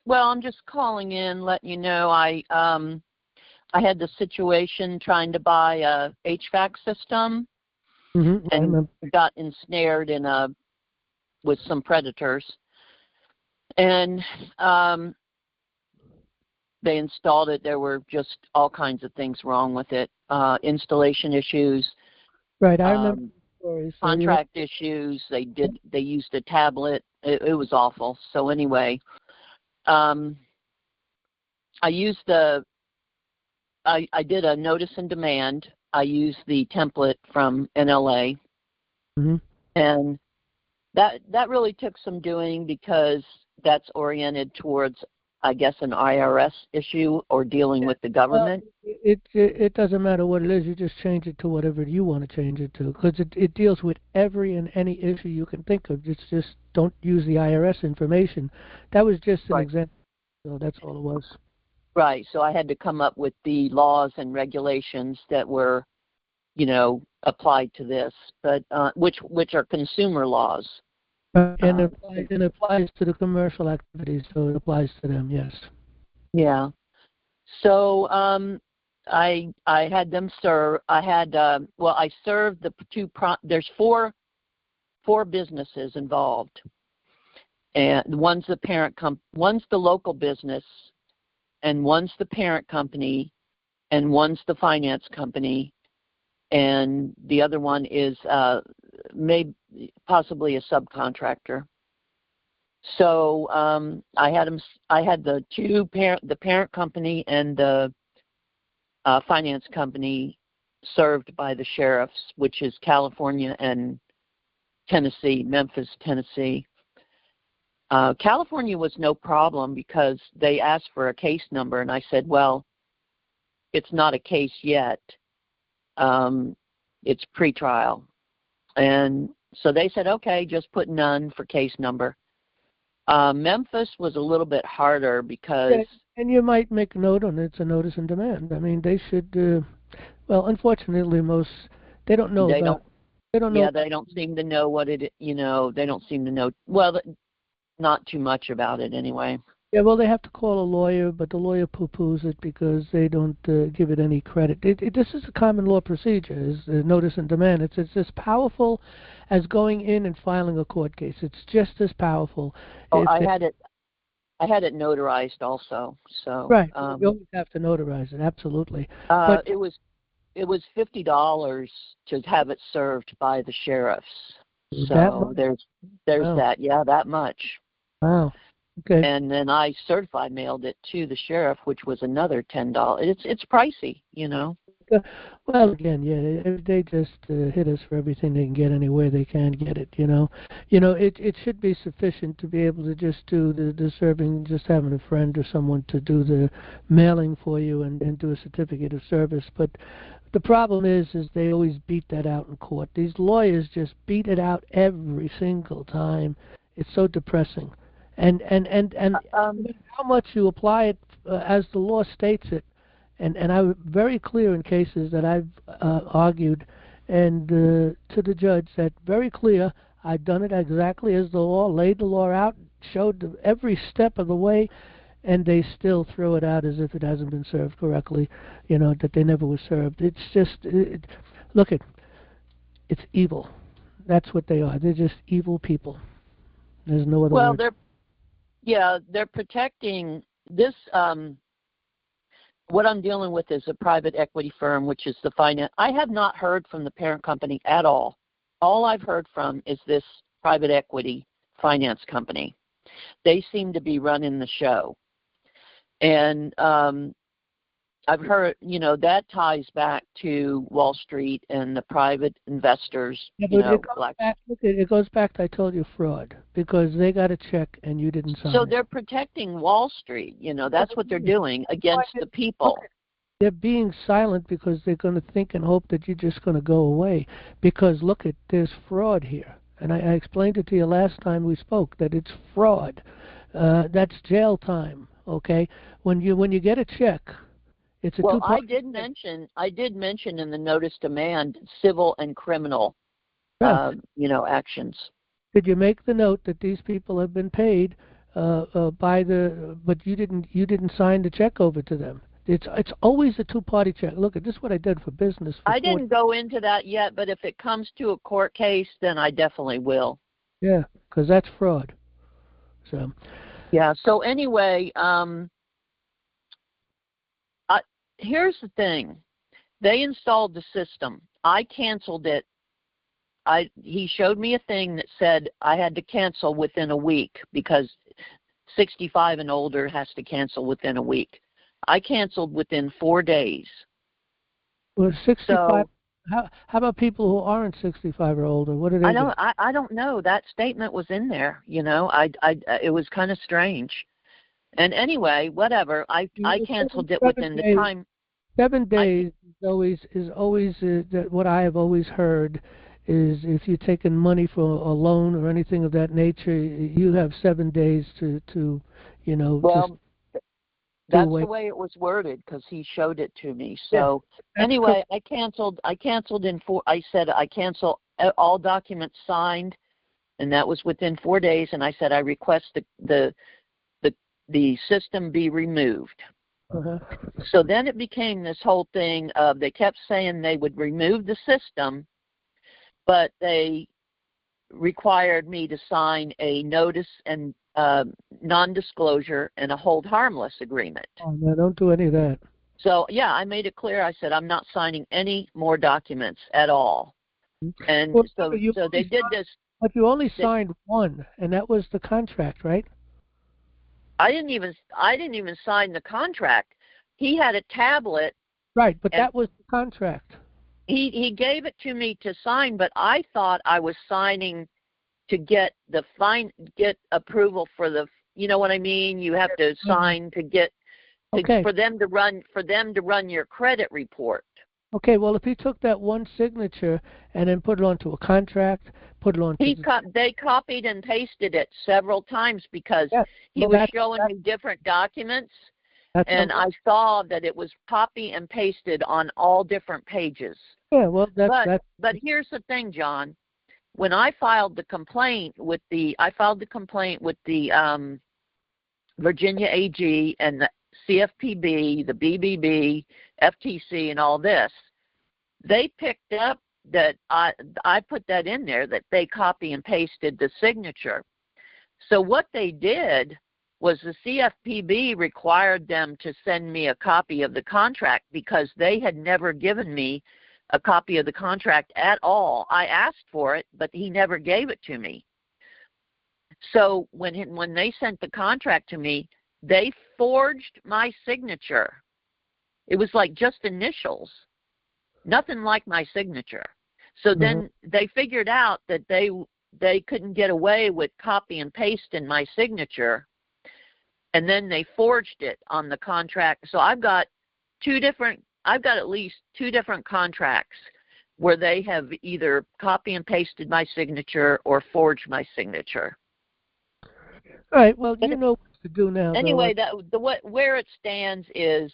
Well, I'm just calling in, letting you know I had the situation trying to buy a HVAC system and got ensnared with some predators. And they installed it. There were just all kinds of things wrong with it. Installation issues. Right, I remember the story. So contract issues. They used a tablet. It was awful. So anyway, I did a notice and demand. I used the template from NLA, and that really took some doing because that's oriented towards, I guess, an IRS issue or dealing with the government. Well, it doesn't matter what it is. You just change it to whatever you want to change it to, because it deals with every and any issue you can think of. It's just don't use the IRS information. That was just an example. So that's all it was. Right. So I had to come up with the laws and regulations that were, applied to this, but which are consumer laws. And it applies to the commercial activities, so it applies to them. Yes. Yeah. So I had them serve. I served the 2. There's four businesses involved, and one's the parent one's the local business, and one's the parent company, and one's the finance company, and the other one is possibly a subcontractor. So I had the parent company and the finance company served by the sheriffs, which is California and Tennessee, Memphis, Tennessee. California was no problem because they asked for a case number, and I said, well, it's not a case yet. It's pretrial. And so they said, okay, just put none for case number. Memphis was a little bit harder because... Yeah, and you might make a note on it. It's a notice and demand. I mean, they should... well, unfortunately, they don't know about... They don't know. Yeah, they don't seem to know what it... they don't seem to know... Well, not too much about it anyway. Yeah, well, they have to call a lawyer, but the lawyer poo-poos it because they don't give it any credit. This is a common law procedure, is notice and demand. It's as powerful as going in and filing a court case. It's just as powerful. Oh, I had it notarized also. So right, you always have to notarize it. Absolutely. But it was $50 to have it served by the sheriffs. So there's wow. that. Yeah, that much. Wow. Okay. And then I certified mailed it to the sheriff, which was another $10. It's pricey, Well, again, yeah, they just hit us for everything they can get anywhere they can get it. It should be sufficient to be able to just do the serving, just having a friend or someone to do the mailing for you and do a certificate of service. But the problem is they always beat that out in court. These lawyers just beat it out every single time. It's so depressing. And how much you apply it as the law states it, and I'm very clear in cases that I've argued, and to the judge that very clear. I've done it exactly as the law laid the law out, showed every step of the way, and they still throw it out as if it hasn't been served correctly. That they never was served. It's just it's evil. That's what they are. They're just evil people. There's no other word. They're protecting this. What I'm dealing with is a private equity firm, which is the finance. I have not heard from the parent company at all. All I've heard from is this private equity finance company. They seem to be running the show. And I've heard, that ties back to Wall Street and the private investors. It goes back to, I told you, fraud, because they got a check and you didn't sign it. So they're protecting Wall Street. That's what they're doing against the people. They're being silent because they're going to think and hope that you're just going to go away. Because, there's fraud here. And I explained it to you last time we spoke, that it's fraud. That's jail time, okay? When you get a check... I did mention in the notice demand civil and criminal, actions. Did you make the note that these people have been paid but you didn't sign the check over to them? It's always a two-party check. This is what I did for business. I didn't go into that yet, but if it comes to a court case, then I definitely will. Yeah, because that's fraud. So. Yeah. So anyway. Here's the thing. They installed the system. I canceled it. He showed me a thing that said I had to cancel within a week because 65 and older has to cancel within a week. I canceled within 4 days. Well, 65. How about people who aren't 65 or older? What do they do? I don't know. That statement was in there. It was kind of strange. And anyway, whatever. I canceled it within the time. 7 days is always that what I have always heard is if you're taking money for a loan or anything of that nature, you have 7 days to Well, that's the way it was worded because he showed it to me. So anyway, I canceled in 4. I said I cancel all documents signed, and that was within 4 days. And I said I request the system be removed. Uh-huh. So then it became this whole thing of they kept saying they would remove the system, but they required me to sign a notice and non-disclosure and a hold harmless agreement. Oh, no, don't do any of that. So, I made it clear. I said I'm not signing any more documents at all. And Well, so they did this. But you only signed one, and that was the contract, right? I didn't even sign the contract. He had a tablet. Right, but that was the contract. He gave it to me to sign, but I thought I was signing to get approval for the, you know what I mean? You have to sign to get for them to run your credit report. Okay, well, if he took that one signature and then put it onto a contract, put it onto they copied and pasted it several times because he was showing me different documents, and I saw that it was copy and pasted on all different pages. Yeah, well, but here's the thing, John. When I filed the complaint with the Virginia AG and the CFPB, the BBB, FTC, and all this, they picked up that I put that in there, that they copy and pasted the signature. So what they did was the CFPB required them to send me a copy of the contract because they had never given me a copy of the contract at all. I asked for it, but he never gave it to me. So when they sent the contract to me, they forged my signature. It was like just initials, nothing like my signature. So then they figured out that they couldn't get away with copy and paste in my signature, and then they forged it on the contract. So I've got at least two different contracts where they have either copy and pasted my signature or forged my signature. All right. Well, you know what to do now. Anyway, where it stands is,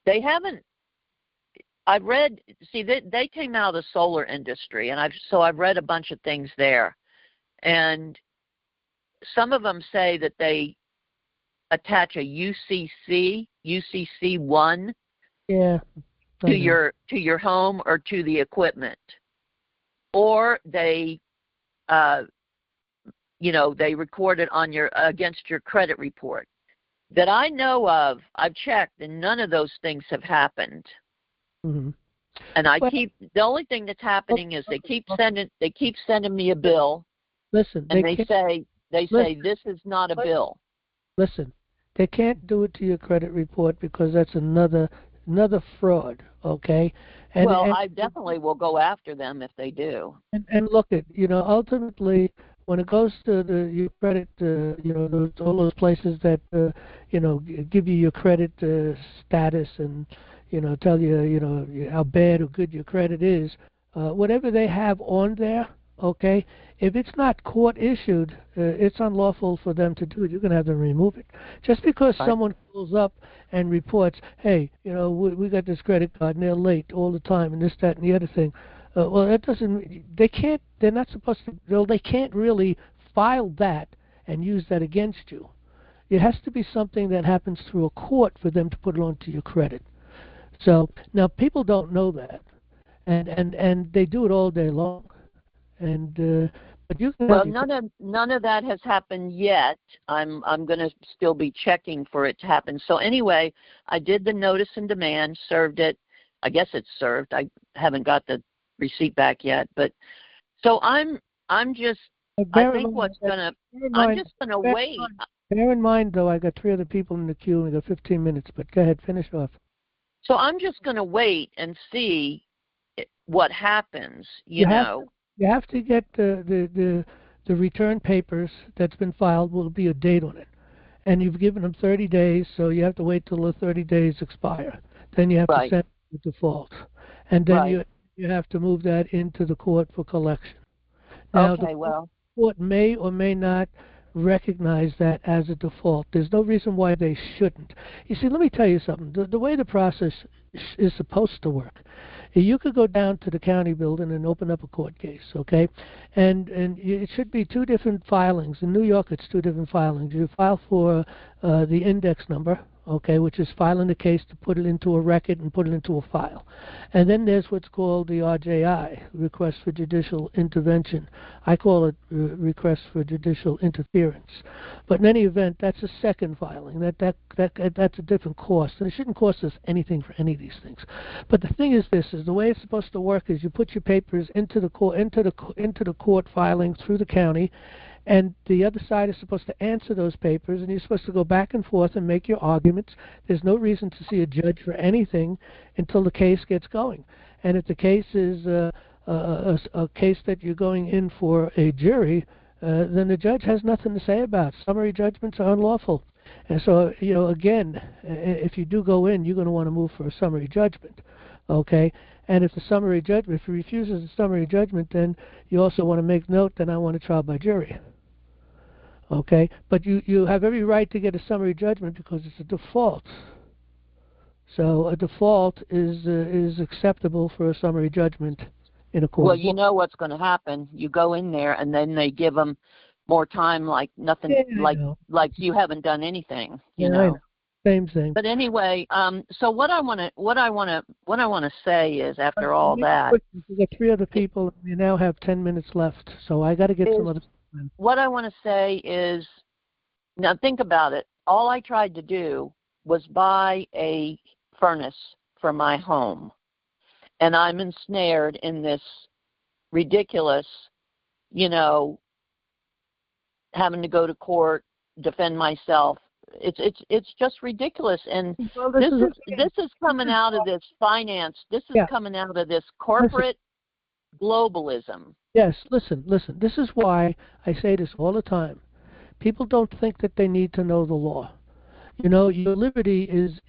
they haven't. I've read. See, they came out of the solar industry, and I've read a bunch of things there, and some of them say that they attach a UCC1 to your home or to the equipment, or they they record it on against your credit report. That I know of, I've checked, and none of those things have happened. Mm-hmm. And the only thing that's happening is they keep sending me a bill. Listen, and they say this is not a bill. Listen, they can't do it to your credit report because that's another fraud. Okay. And I definitely will go after them if they do. And look at ultimately, when it goes to your credit, all those places that give you your credit status and tell you how bad or good your credit is, whatever they have on there, okay, if it's not court issued, it's unlawful for them to do it. You're going to have them remove it. Just because someone calls up and reports, hey, we got this credit card and they're late all the time and this, that, and the other thing. Well, that doesn't. They're not supposed to. They can't really file that and use that against you. It has to be something that happens through a court for them to put it onto your credit. So now people don't know that, and they do it all day long. And but you can. Well, none of that has happened yet. I'm going to still be checking for it to happen. So anyway, I did the notice and demand, served it. I guess it's served. I haven't got the receipt back yet, but so I'm just gonna wait. Bear in mind though, I got 3 other people in the queue and we got 15 minutes, but go ahead, finish off. So I'm just gonna wait and see what happens, you know. You have to get the return papers that's been filed. Will be a date on it, and you've given them 30 days, so you have to wait till the 30 days expire. Then you have to send the default, and then you have to move that into the court for collection. Now, the court may or may not recognize that as a default. There's no reason why they shouldn't. You see, let me tell you something. The way the process is supposed to work, you could go down to the county building and open up a court case, okay? And it should be 2 different filings. In New York, it's 2 different filings. You file for the index number, okay, which is filing the case to put it into a record and put it into a file. And then there's what's called the RJI, Request for Judicial Intervention. I call it Request for Judicial Interference. But in any event, that's a second filing. That's a different cost. And it shouldn't cost us anything for any of these things. But the thing is this, is the way it's supposed to work is you put your papers into the court filing through the county, and the other side is supposed to answer those papers, and you're supposed to go back and forth and make your arguments. There's no reason to see a judge for anything until the case gets going. And if the case is a case that you're going in for a jury, then the judge has nothing to say about it. Summary judgments are unlawful. And so, again, if you do go in, you're going to want to move for a summary judgment, okay? And if if he refuses the summary judgment, then you also want to make note that I want a trial by jury. Okay, but you have every right to get a summary judgment because it's a default. So a default is acceptable for a summary judgment in a court. Well, you know what's going to happen. You go in there, and then they give them more time, like nothing, like you haven't done anything. You know. Same thing. But anyway, so what I want to say is, after all that, we got 3 other people. We now have 10 minutes left, so I got to get some other. What I want to say is, now think about it. All I tried to do was buy a furnace for my home, and I'm ensnared in this ridiculous, having to go to court, defend myself. It's just ridiculous, and this is coming out of this finance. This is coming out of this corporate globalism. Yes, listen. This is why I say this all the time. People don't think that they need to know the law. Your liberty is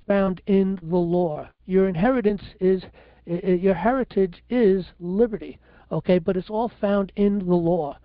found in the law. Your heritage is liberty. Okay, but it's all found in the law.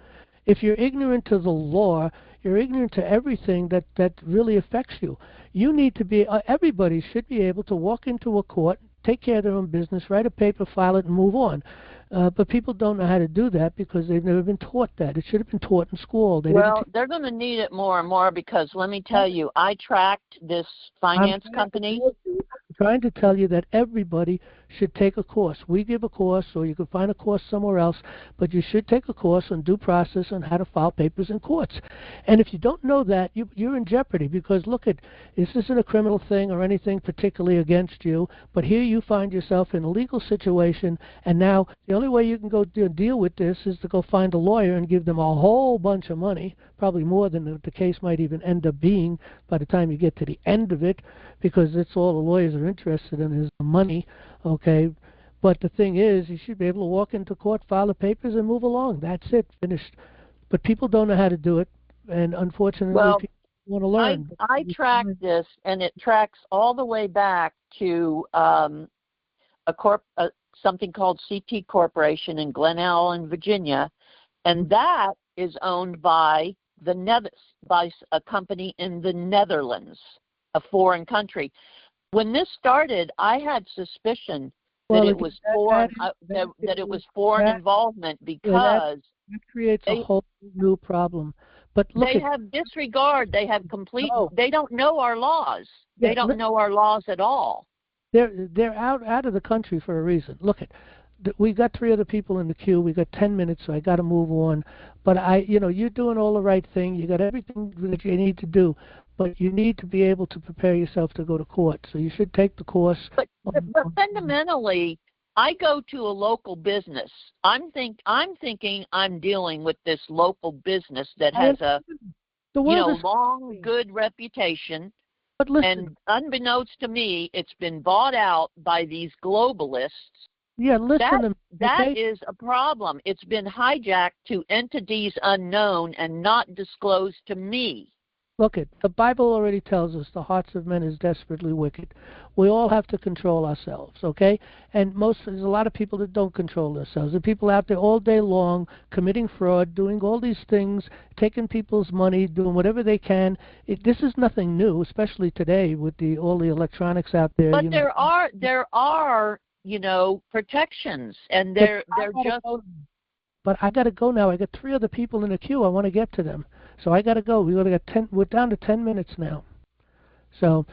If you're ignorant to the law, you're ignorant to everything that really affects you. You need to be. Everybody should be able to walk into a court, take care of their own business, write a paper, file it, and move on. But people don't know how to do that because they've never been taught that. It should have been taught in school. They're going to need it more and more because, let me tell you, I tracked this finance company. I'm trying to tell you that everybody should take a course. We give a course, or you can find a course somewhere else, but you should take a course on due process on how to file papers in courts. And if you don't know that, you're in jeopardy because, look, this isn't a criminal thing or anything particularly against you, but here you find yourself in a legal situation, and now the only way you can go deal with this is to go find a lawyer and give them a whole bunch of money, probably more than the case might even end up being by the time you get to the end of it, because that's all the lawyers are interested in is the money, okay? But the thing is, you should be able to walk into court, file the papers, and move along. That's it, finished. But people don't know how to do it, and unfortunately, people want to learn. I tracked this, and it tracks all the way back to something called CT Corporation in Glen Allen, Virginia, and that is owned by a company in the Netherlands, a foreign country. When this started, I had suspicion that it was foreign involvement because that creates a whole new problem. But look, they have disregard. They have complete. They don't know our laws. They don't know our laws at all. They're out of the country for a reason. Look, we got 3 other people in the queue. We got 10 minutes, so I got to move on. But you're doing all the right thing. You got everything that you need to do, but you need to be able to prepare yourself to go to court. So you should take the course. But fundamentally, I go to a local business. I'm thinking I'm dealing with this local business that has a long, good reputation. But listen, and unbeknownst to me, it's been bought out by these globalists. Yeah, listen. That is a problem. It's been hijacked to entities unknown and not disclosed to me. Look, the Bible already tells us the hearts of men is desperately wicked. We all have to control ourselves, okay? And there's a lot of people that don't control themselves. There are people out there all day long committing fraud, doing all these things, taking people's money, doing whatever they can. This is nothing new, especially today with all the electronics out there. But there are protections, and they're just. But I got to go now. I got 3 other people in the queue. I want to get to them. So I got to go. We're down to 10 minutes now. So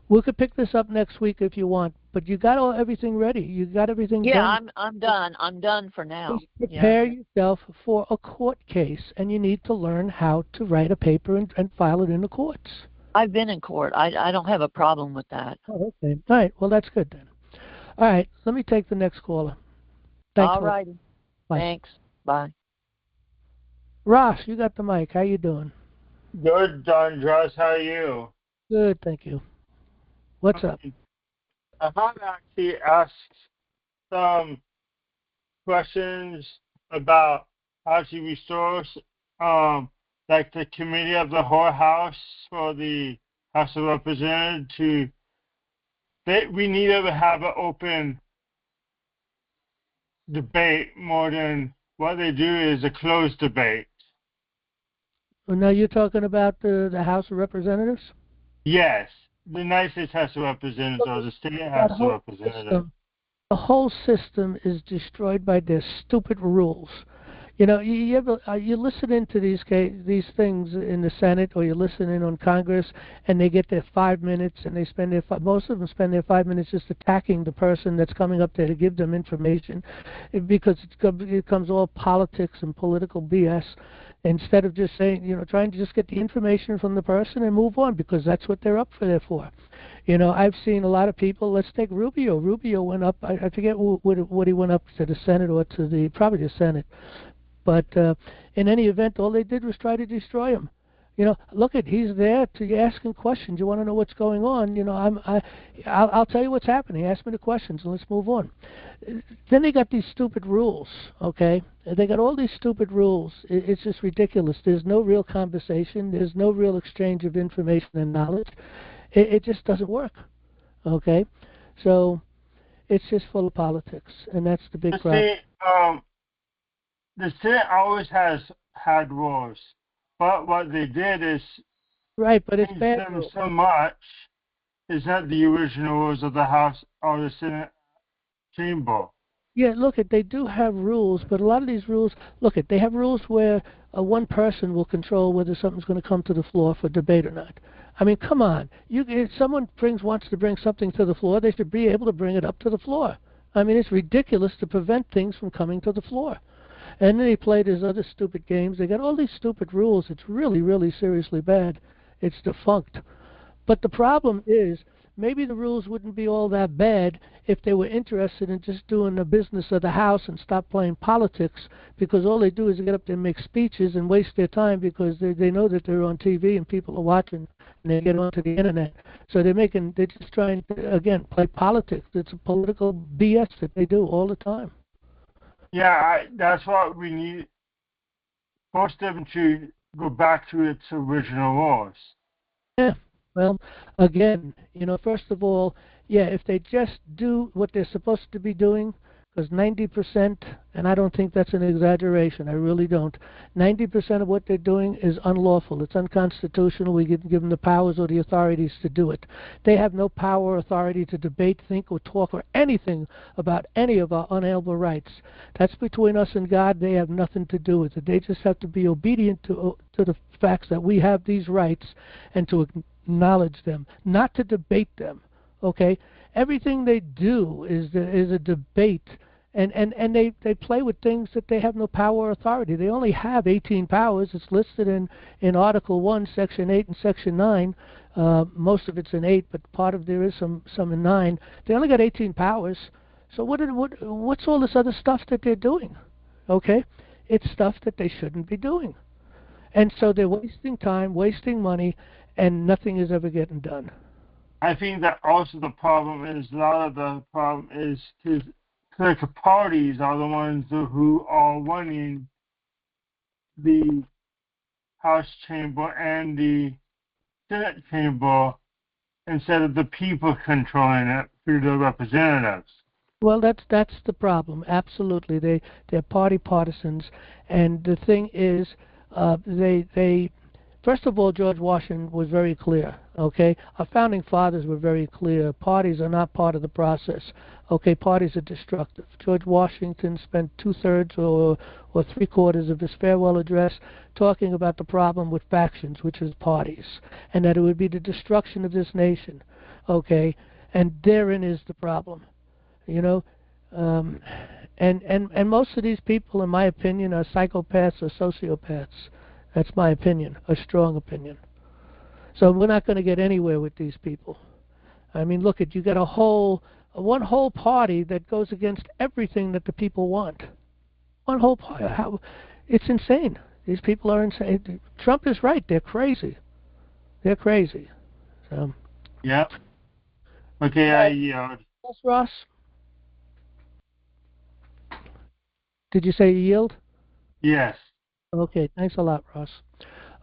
we could pick this up next week if you want, but you got everything ready. You got everything done. Yeah, I'm done. I'm done for now. Just prepare yourself for a court case, and you need to learn how to write a paper and file it in the courts. I've been in court. I don't have a problem with that. Oh, okay. All right. Well, that's good then. All right. Let me take the next caller. Thanks. All righty. Thanks. Bye. Ross, you got the mic. How you doing? Good, Don Dross. How are you? Good, thank you. What's up? I have actually asked some questions about how to restore, like the committee of the whole House for the House of Representatives we need to have an open debate more than what they do is a closed debate. Well, now you're talking about the House of Representatives? Yes, the United States House of Representatives or the state House of Representatives. The whole system is destroyed by their stupid rules. You know, you listen into these things in the Senate, or you listen in on Congress, and they get their 5 minutes, and they spend most of them spend their 5 minutes just attacking the person that's coming up there to give them information, because it becomes all politics and political BS. Instead of just saying, trying to just get the information from the person and move on, because that's what they're up there for. I've seen a lot of people. Let's take Rubio. Rubio went up. I forget what he went up to the Senate or to probably the Senate. But in any event, all they did was try to destroy him. Look he's there to asking questions. You want to know what's going on? I'll tell you what's happening. Ask me the questions and let's move on. Then they got these stupid rules. Okay, they got all these stupid rules. It's just ridiculous. There's no real conversation. There's no real exchange of information and knowledge. It just doesn't work. Okay, so it's just full of politics, and that's the big problem. See, the Senate always has had rules. But what they did is right, but it's bad them so much is not the original rules of the House or the Senate chamber. Yeah, they do have rules, but a lot of these rules, they have rules where one person will control whether something's going to come to the floor for debate or not. I mean, come on. If someone wants to bring something to the floor, they should be able to bring it up to the floor. I mean, it's ridiculous to prevent things from coming to the floor. And then they play these other stupid games. They got all these stupid rules. It's really, really seriously bad. It's defunct. But the problem is, maybe the rules wouldn't be all that bad if they were interested in just doing the business of the House and stop playing politics, because all they do is get up there and make speeches and waste their time, because they know that they're on TV and people are watching and they get onto the internet. So they're just trying to, again, play politics. It's a political BS that they do all the time. Yeah, that's what we need. Force them to go back to its original laws. Yeah. Well, again, first of all, if they just do what they're supposed to be doing, because 90%, and I don't think that's an exaggeration, I really don't, 90% of what they're doing is unlawful. It's unconstitutional. We give them the powers or the authorities to do it. They have no power or authority to debate, think, or talk, or anything about any of our unalienable rights. That's between us and God. They have nothing to do with it. They just have to be obedient to the facts that we have these rights and to acknowledge them, not to debate them. Okay? Everything they do is a debate, and they play with things that they have no power or authority. They only have 18 powers. It's listed in Article 1, Section 8 and Section 9. Most of it's in 8, but there is some in 9. They only got 18 powers. So what's all this other stuff that they're doing? Okay? It's stuff that they shouldn't be doing. And so they're wasting time, wasting money, and nothing is ever getting done. I think that also the problem is, a lot of the problem is because political parties are the ones who are running the House chamber and the Senate chamber instead of the people controlling it through the representatives. Well, that's the problem. Absolutely, they're party partisans, and the thing is, they first of all, George Washington was very clear. Okay, our founding fathers were very clear. Parties are not part of the process. Okay, parties are destructive. George Washington spent 2/3 or 3/4 of his farewell address talking about the problem with factions, which is parties, and that it would be the destruction of this nation. Okay, and therein is the problem. You know, and most of these people, in my opinion, are psychopaths or sociopaths. That's my opinion, a strong opinion. So we're not going to get anywhere with these people. I mean, look at, you got one whole party that goes against everything that the people want. One whole party. It's insane. These people are insane. Trump is right. They're crazy. They're crazy. So. Yep. Okay, I yield. Yes, Ross? Did you say you yield? Yes. Okay, thanks a lot, Ross.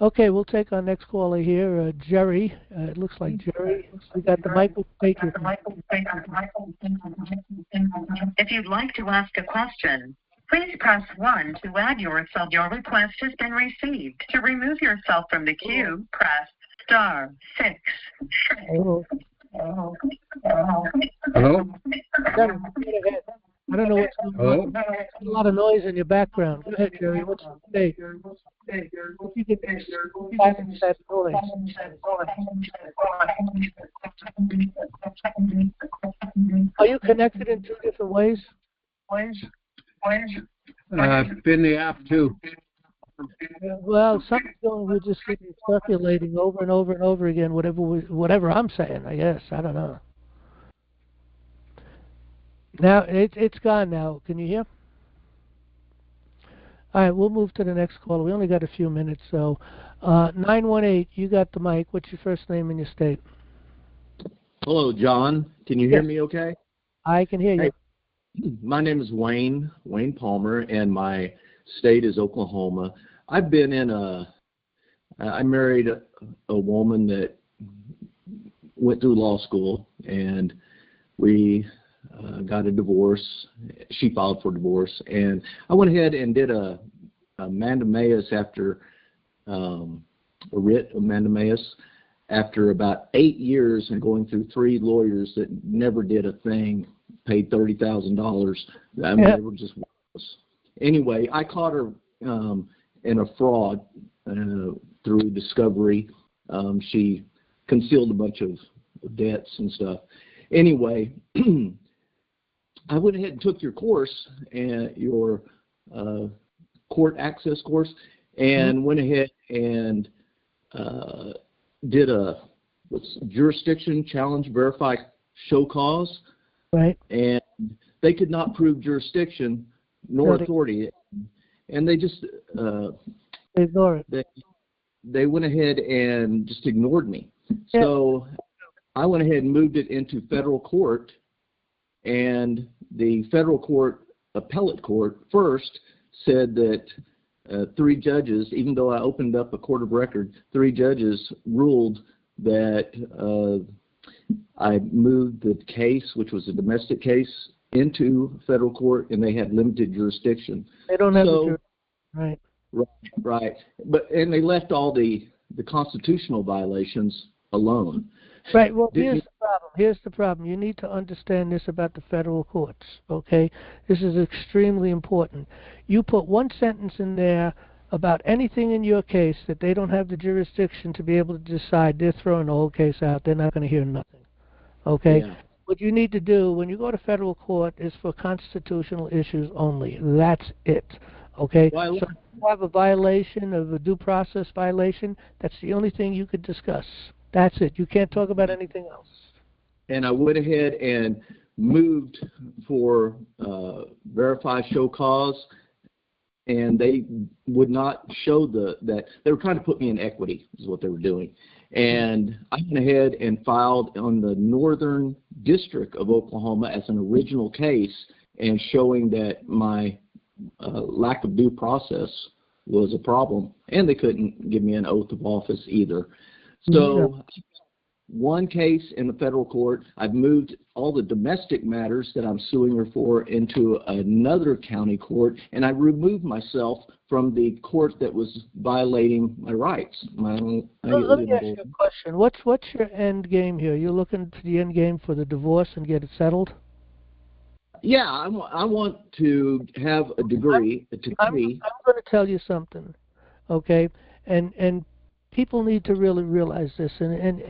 Okay, we'll take our next caller here, Jerry. It looks like Jerry. We got the mic. We'll take it. If you'd like to ask a question, please press 1 to add yourself. Your request has been received. To remove yourself from the queue, press *6. Hello. Hello? I don't know what's going on. There's a lot of noise in your background. Go ahead, Jerry. What's your state? If you could silence that noise. Are you connected in 2 different ways? Been the app too. Well, something's going. We're just getting circulating over and over and over again. Whatever I'm saying, I guess. I don't know. Now it's gone. Now, can you hear? All right, we'll move to the next caller. We only got a few minutes, so 918. You got the mic. What's your first name and your state? Hello, John. Can you hear me? Okay. I can hear you. Hey, my name is Wayne Palmer, and my state is Oklahoma. I've been in I married a woman that went through law school, and we got a divorce. She filed for divorce, and I went ahead and did a mandamus after a writ of mandamus after about 8 years and going through 3 lawyers that never did a thing, paid $30,000. I mean, they were just worthless. Anyway, I caught her in a fraud through discovery. She concealed a bunch of debts and stuff. Anyway, I went ahead and took your course, and your court access course, and went ahead and did a jurisdiction challenge, verify, show cause. Right. And they could not prove jurisdiction nor authority, and they just ignore it. They went ahead and just ignored me. Yeah. So I went ahead and moved it into federal court, and the federal court, appellate court, first said that 3 judges, even though I opened up a court of record, 3 judges ruled that I moved the case, which was a domestic case, into federal court, and they had limited jurisdiction. They don't have the jurisdiction, right? Right. And they left all the constitutional violations alone. Right. Well, here's the problem. You need to understand this about the federal courts, okay? This is extremely important. You put one sentence in there about anything in your case that they don't have the jurisdiction to be able to decide, they're throwing the whole case out. They're not going to hear nothing, okay? Yeah. What you need to do when you go to federal court is for constitutional issues only. That's it, okay? So if you have a violation of a due process violation, that's the only thing you could discuss. That's it. You can't talk about anything else. And I went ahead and moved for verify show cause, and they would not show that they were trying to put me in equity is what they were doing. And I went ahead and filed on the Northern District of Oklahoma as an original case, and showing that my lack of due process was a problem, and they couldn't give me an oath of office either. So one case in the federal court. I've moved all the domestic matters that I'm suing her for into another county court, and I removed myself from the court that was violating my rights. Let me ask you a question. What's your end game here? You're looking to the end game for the divorce and get it settled? Yeah, I want to have a degree. I'm going to tell you something, okay? And people need to really realize this. And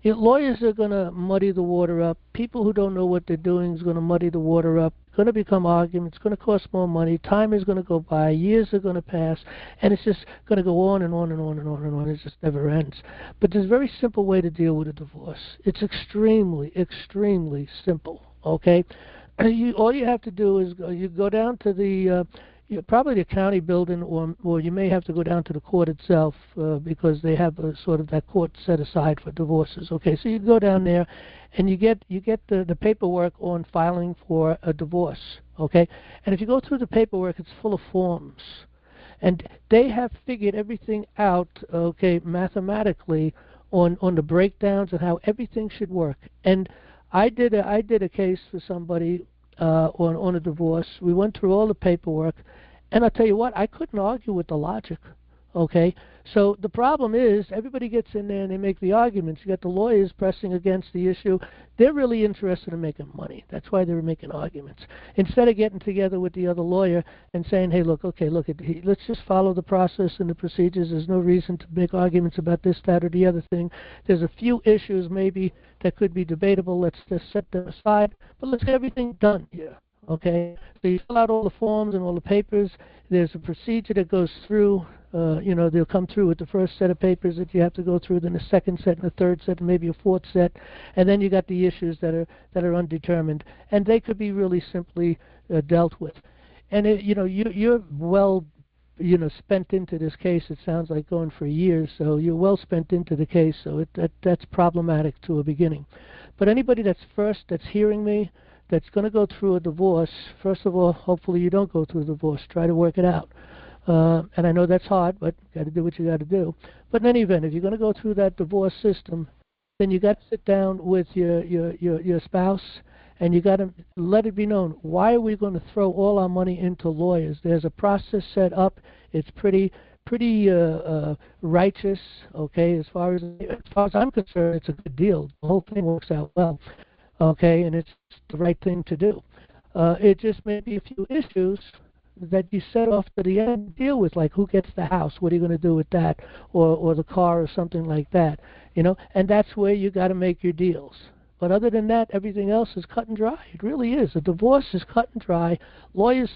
lawyers are going to muddy the water up. People who don't know what they're doing is going to muddy the water up. It's going to become arguments. It's going to cost more money. Time is going to go by. Years are going to pass. And it's just going to go on and on and on and on and on. It just never ends. But there's a very simple way to deal with a divorce. It's extremely, extremely simple, okay? All you have to do is you go down to the probably the county building, or you may have to go down to the court itself because they have sort of that court set aside for divorces. Okay, so you go down there, and you get the paperwork on filing for a divorce. Okay, and if you go through the paperwork, it's full of forms, and they have figured everything out. Okay, mathematically on the breakdowns and how everything should work. And I did a case for somebody on a divorce. We went through all the paperwork, and I'll tell you what, I couldn't argue with the logic. Okay, so the problem is everybody gets in there and they make the arguments. You got the lawyers pressing against the issue. They're really interested in making money. That's why they're making arguments. Instead of getting together with the other lawyer and saying, hey, look, let's just follow the process and the procedures. There's no reason to make arguments about this, that, or the other thing. There's a few issues maybe that could be debatable. Let's just set them aside, but let's get everything done here. Okay, so you fill out all the forms and all the papers. There's a procedure that goes through. They'll come through with the first set of papers that you have to go through, then a second set and a third set and maybe a fourth set, and then you got the issues that are undetermined, and they could be really simply dealt with. And you're well spent into this case. It sounds like going for years, so you're well spent into the case. So that's problematic to a beginning. But anybody that's hearing me, that's going to go through a divorce, first of all, hopefully you don't go through a divorce. Try to work it out. And I know that's hard, but you got to do what you got to do. But in any event, if you're going to go through that divorce system, then you got to sit down with your spouse, and you got to let it be known, why are we going to throw all our money into lawyers? There's a process set up. It's pretty righteous, okay? As far as I'm concerned, it's a good deal. The whole thing works out well. Okay, and it's the right thing to do. It just may be a few issues that you set off to the end to deal with, like who gets the house, what are you going to do with that, or the car or something like that, and that's where you got to make your deals. But other than that, everything else is cut and dry. It really is. A divorce is cut and dry. Lawyers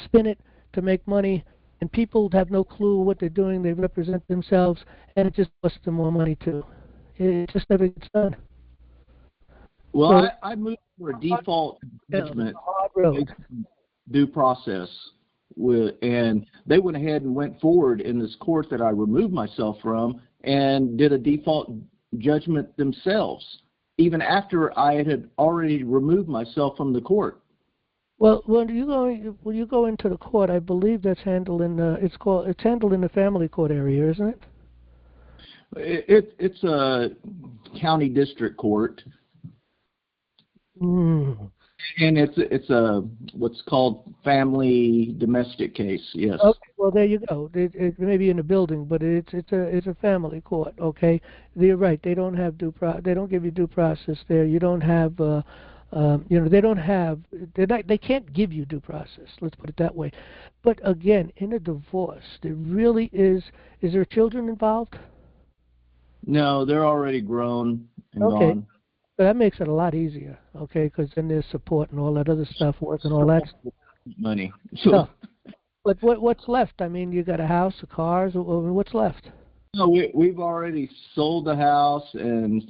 spin it to make money, and people have no clue what they're doing. They represent themselves, and it just costs them more money too. It just never gets done. Well, so, I moved for a default judgment due process, and they went ahead and went forward in this court that I removed myself from and did a default judgment themselves, even after I had already removed myself from the court. Well, when you go into the court, I believe that's handled in it's handled in the family court area, isn't it? It's a county district court. Mm. And it's a what's called family domestic case. Yes. Okay. Well, there you go. It may be in a building, but it's a family court. Okay. You're right. They don't have they don't give you due process there. You don't have. They can't give you due process. Let's put it that way. But again, in a divorce, there really is. Is there children involved? No, they're already grown and gone. So that makes it a lot easier, okay, because then there's support and all that other stuff, work and all that stuff. Money. So, but what's left? I mean, you got a house, a car, what's left? No, we've already sold the house, and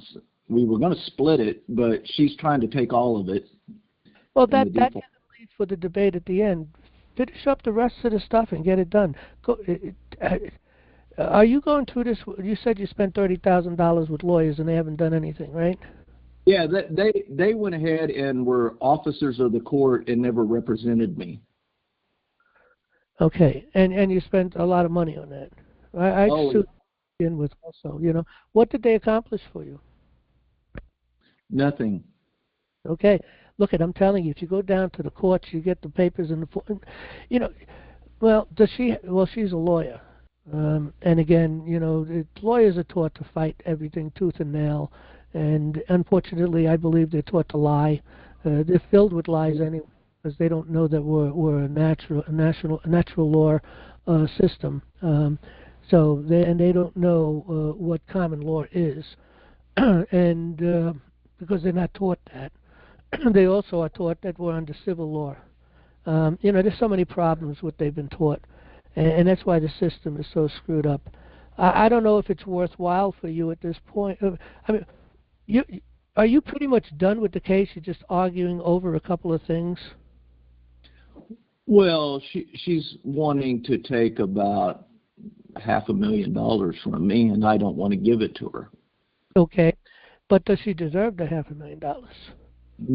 we were going to split it, but she's trying to take all of it. Well, that doesn't lead for the debate at the end. Finish up the rest of the stuff and get it done. Are you going through this? You said you spent $30,000 with lawyers and they haven't done anything, right? Yeah, they went ahead and were officers of the court and never represented me. Okay, and you spent a lot of money on that. I sued in with also. What did they accomplish for you? Nothing. Okay. Look, I'm telling you, if you go down to the courts, you get the papers and well, she's a lawyer. And again, lawyers are taught to fight everything tooth and nail. And unfortunately, I believe they're taught to lie. They're filled with lies anyway, because they don't know that we're a natural law system. So they don't know what common law is, and because they're not taught that. They also are taught that we're under civil law. There's so many problems with what they've been taught, and that's why the system is so screwed up. I don't know if it's worthwhile for you at this point. Are you pretty much done with the case? You're just arguing over a couple of things? Well, she's wanting to take about $500,000 from me, and I don't want to give it to her. Okay, but does she deserve the $500,000?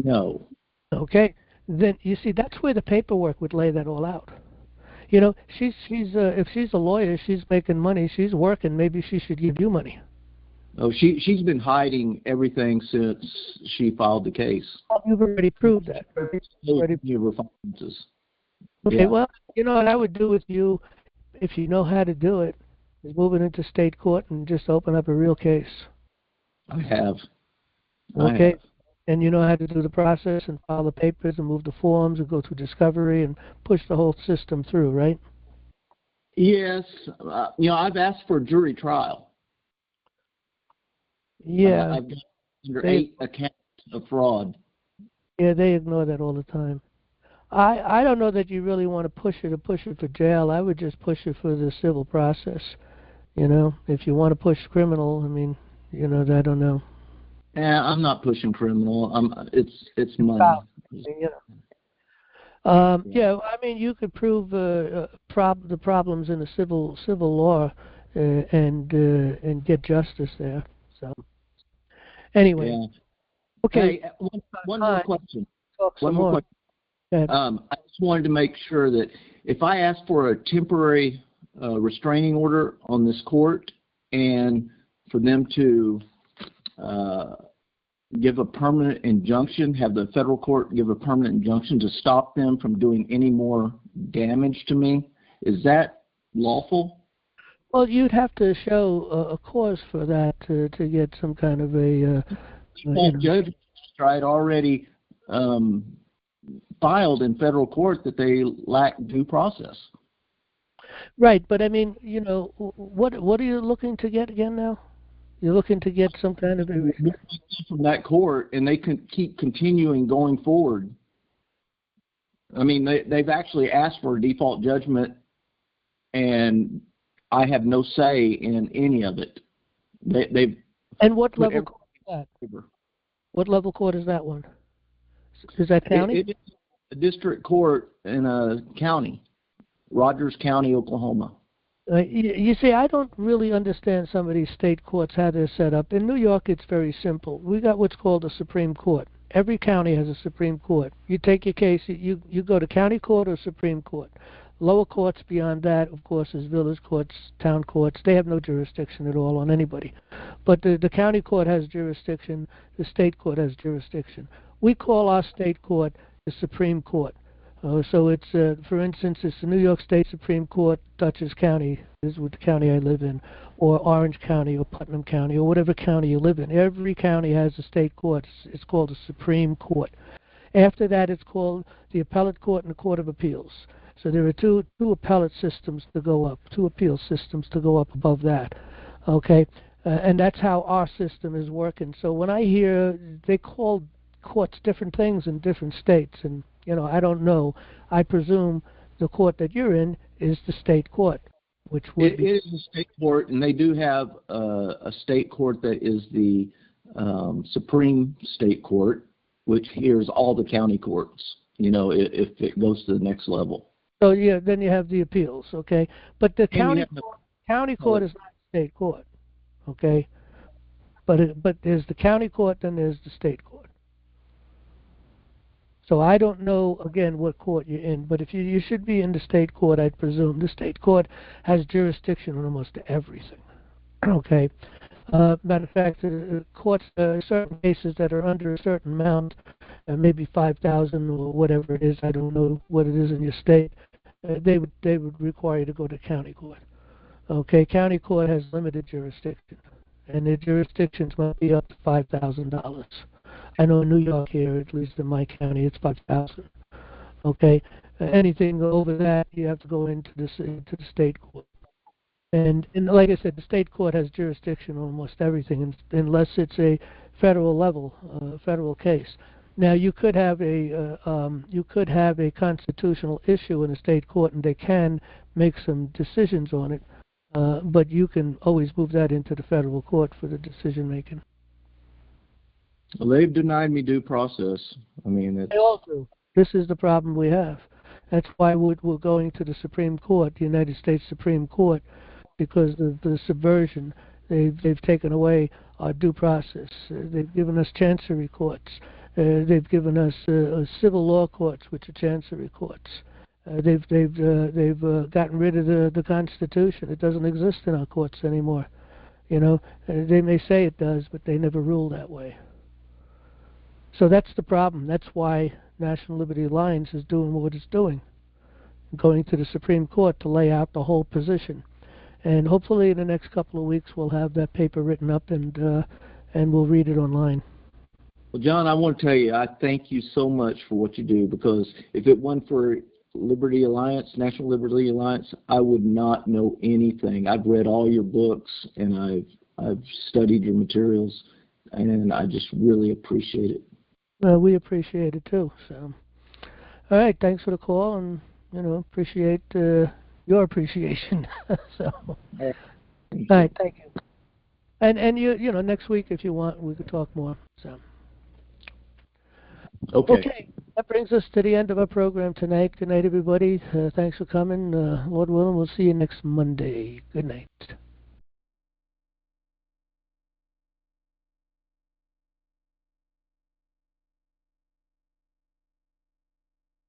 No. Okay, then you see that's where the paperwork would lay that all out. She's if she's a lawyer, she's making money, she's working. Maybe she should give you money. Oh, she's been hiding everything since she filed the case. Well, you've already proved that. Okay, Yeah. well, what I would do with you, if you know how to do it, is move it into state court and just open up a real case. I have. Okay. And you know how to do the process and file the papers and move the forms and go through discovery and push the whole system through, right? Yes. I've asked for a jury trial. Yeah. I've got under 8 accounts of fraud. Yeah, they ignore that all the time. I don't know that you really want to push her for jail. I would just push her for the civil process. If you want to push criminal, I don't know. I'm not pushing criminal. It's money. You could prove the problems in the civil law and get justice there. So anyway, yeah. Okay. Hey, one more question. One more question. I just wanted to make sure that if I ask for a temporary restraining order on this court and for them to give a permanent injunction, have the federal court give a permanent injunction to stop them from doing any more damage to me, is that lawful? Well, you'd have to show a cause for that to get some kind of a judge tried already filed in federal court that they lack due process. Right, but what are you looking to get again now? You're looking to get some kind of a from that court, and they can keep continuing going forward. They've actually asked for a default judgment, and I have no say in any of it. And what level court is that? What level court is that one? Is that county? It's a district court in a county, Rogers County, Oklahoma. You see, I don't really understand some of these state courts, how they're set up. In New York, it's very simple. We got what's called a Supreme Court. Every county has a Supreme Court. You take your case, you go to county court or Supreme Court. Lower courts beyond that, of course, is village courts, town courts. They have no jurisdiction at all on anybody. But the county court has jurisdiction. The state court has jurisdiction. We call our state court the Supreme Court. So it's, for instance, it's the New York State Supreme Court, Dutchess County is the county I live in, or Orange County, or Putnam County, or whatever county you live in. Every county has a state court. It's called the Supreme Court. After that, it's called the Appellate Court and the Court of Appeals. So there are two appellate systems to go up, two appeal systems to go up above that. Okay, and that's how our system is working. So when I hear they call courts different things in different states, and I don't know. I presume the court that you're in is the state court, which would be... It is a state court, and they do have a state court that is the Supreme State Court, which hears all the county courts, if it goes to the next level. So, yeah, then you have the appeals, okay? But the county court is not state court, okay? But there's the county court, then there's the state court. So I don't know, again, what court you're in, but if you should be in the state court, I'd presume. The state court has jurisdiction on almost everything, okay? Matter of fact, courts, certain cases that are under a certain amount, maybe 5,000 or whatever it is, I don't know what it is in your state, they would require you to go to county court. Okay, county court has limited jurisdiction, and their jurisdictions might be up to $5,000. I know in New York here, at least in my county, it's 5,000. Okay, anything over that, you have to go into the state court. And like I said, the state court has jurisdiction on almost everything, unless it's a federal level, federal case. Now, you could have a constitutional issue in a state court, and they can make some decisions on it. But you can always move that into the federal court for the decision making. Well, they've denied me due process. I mean, They all do. This is the problem we have. That's why we're going to the Supreme Court, the United States Supreme Court, because of the subversion. They've taken away our due process. They've given us chancery courts. They've given us civil law courts, which are chancery courts. They've gotten rid of the Constitution. It doesn't exist in our courts anymore. You know, they may say it does, but they never rule that way. So that's the problem. That's why National Liberty Alliance is doing what it's doing, going to the Supreme Court to lay out the whole position. And hopefully in the next couple of weeks we'll have that paper written up and we'll read it online. Well, John, I want to tell you, I thank you so much for what you do, because if it weren't for Liberty Alliance, National Liberty Alliance, I would not know anything. I've read all your books and I've studied your materials, and I just really appreciate it. Well, we appreciate it too. So, all right, thanks for the call, and appreciate your appreciation. So, all right, thank you. And you next week if you want, we could talk more. So, okay. That brings us to the end of our program tonight. Good night, everybody. Thanks for coming. Lord willing, we'll see you next Monday. Good night.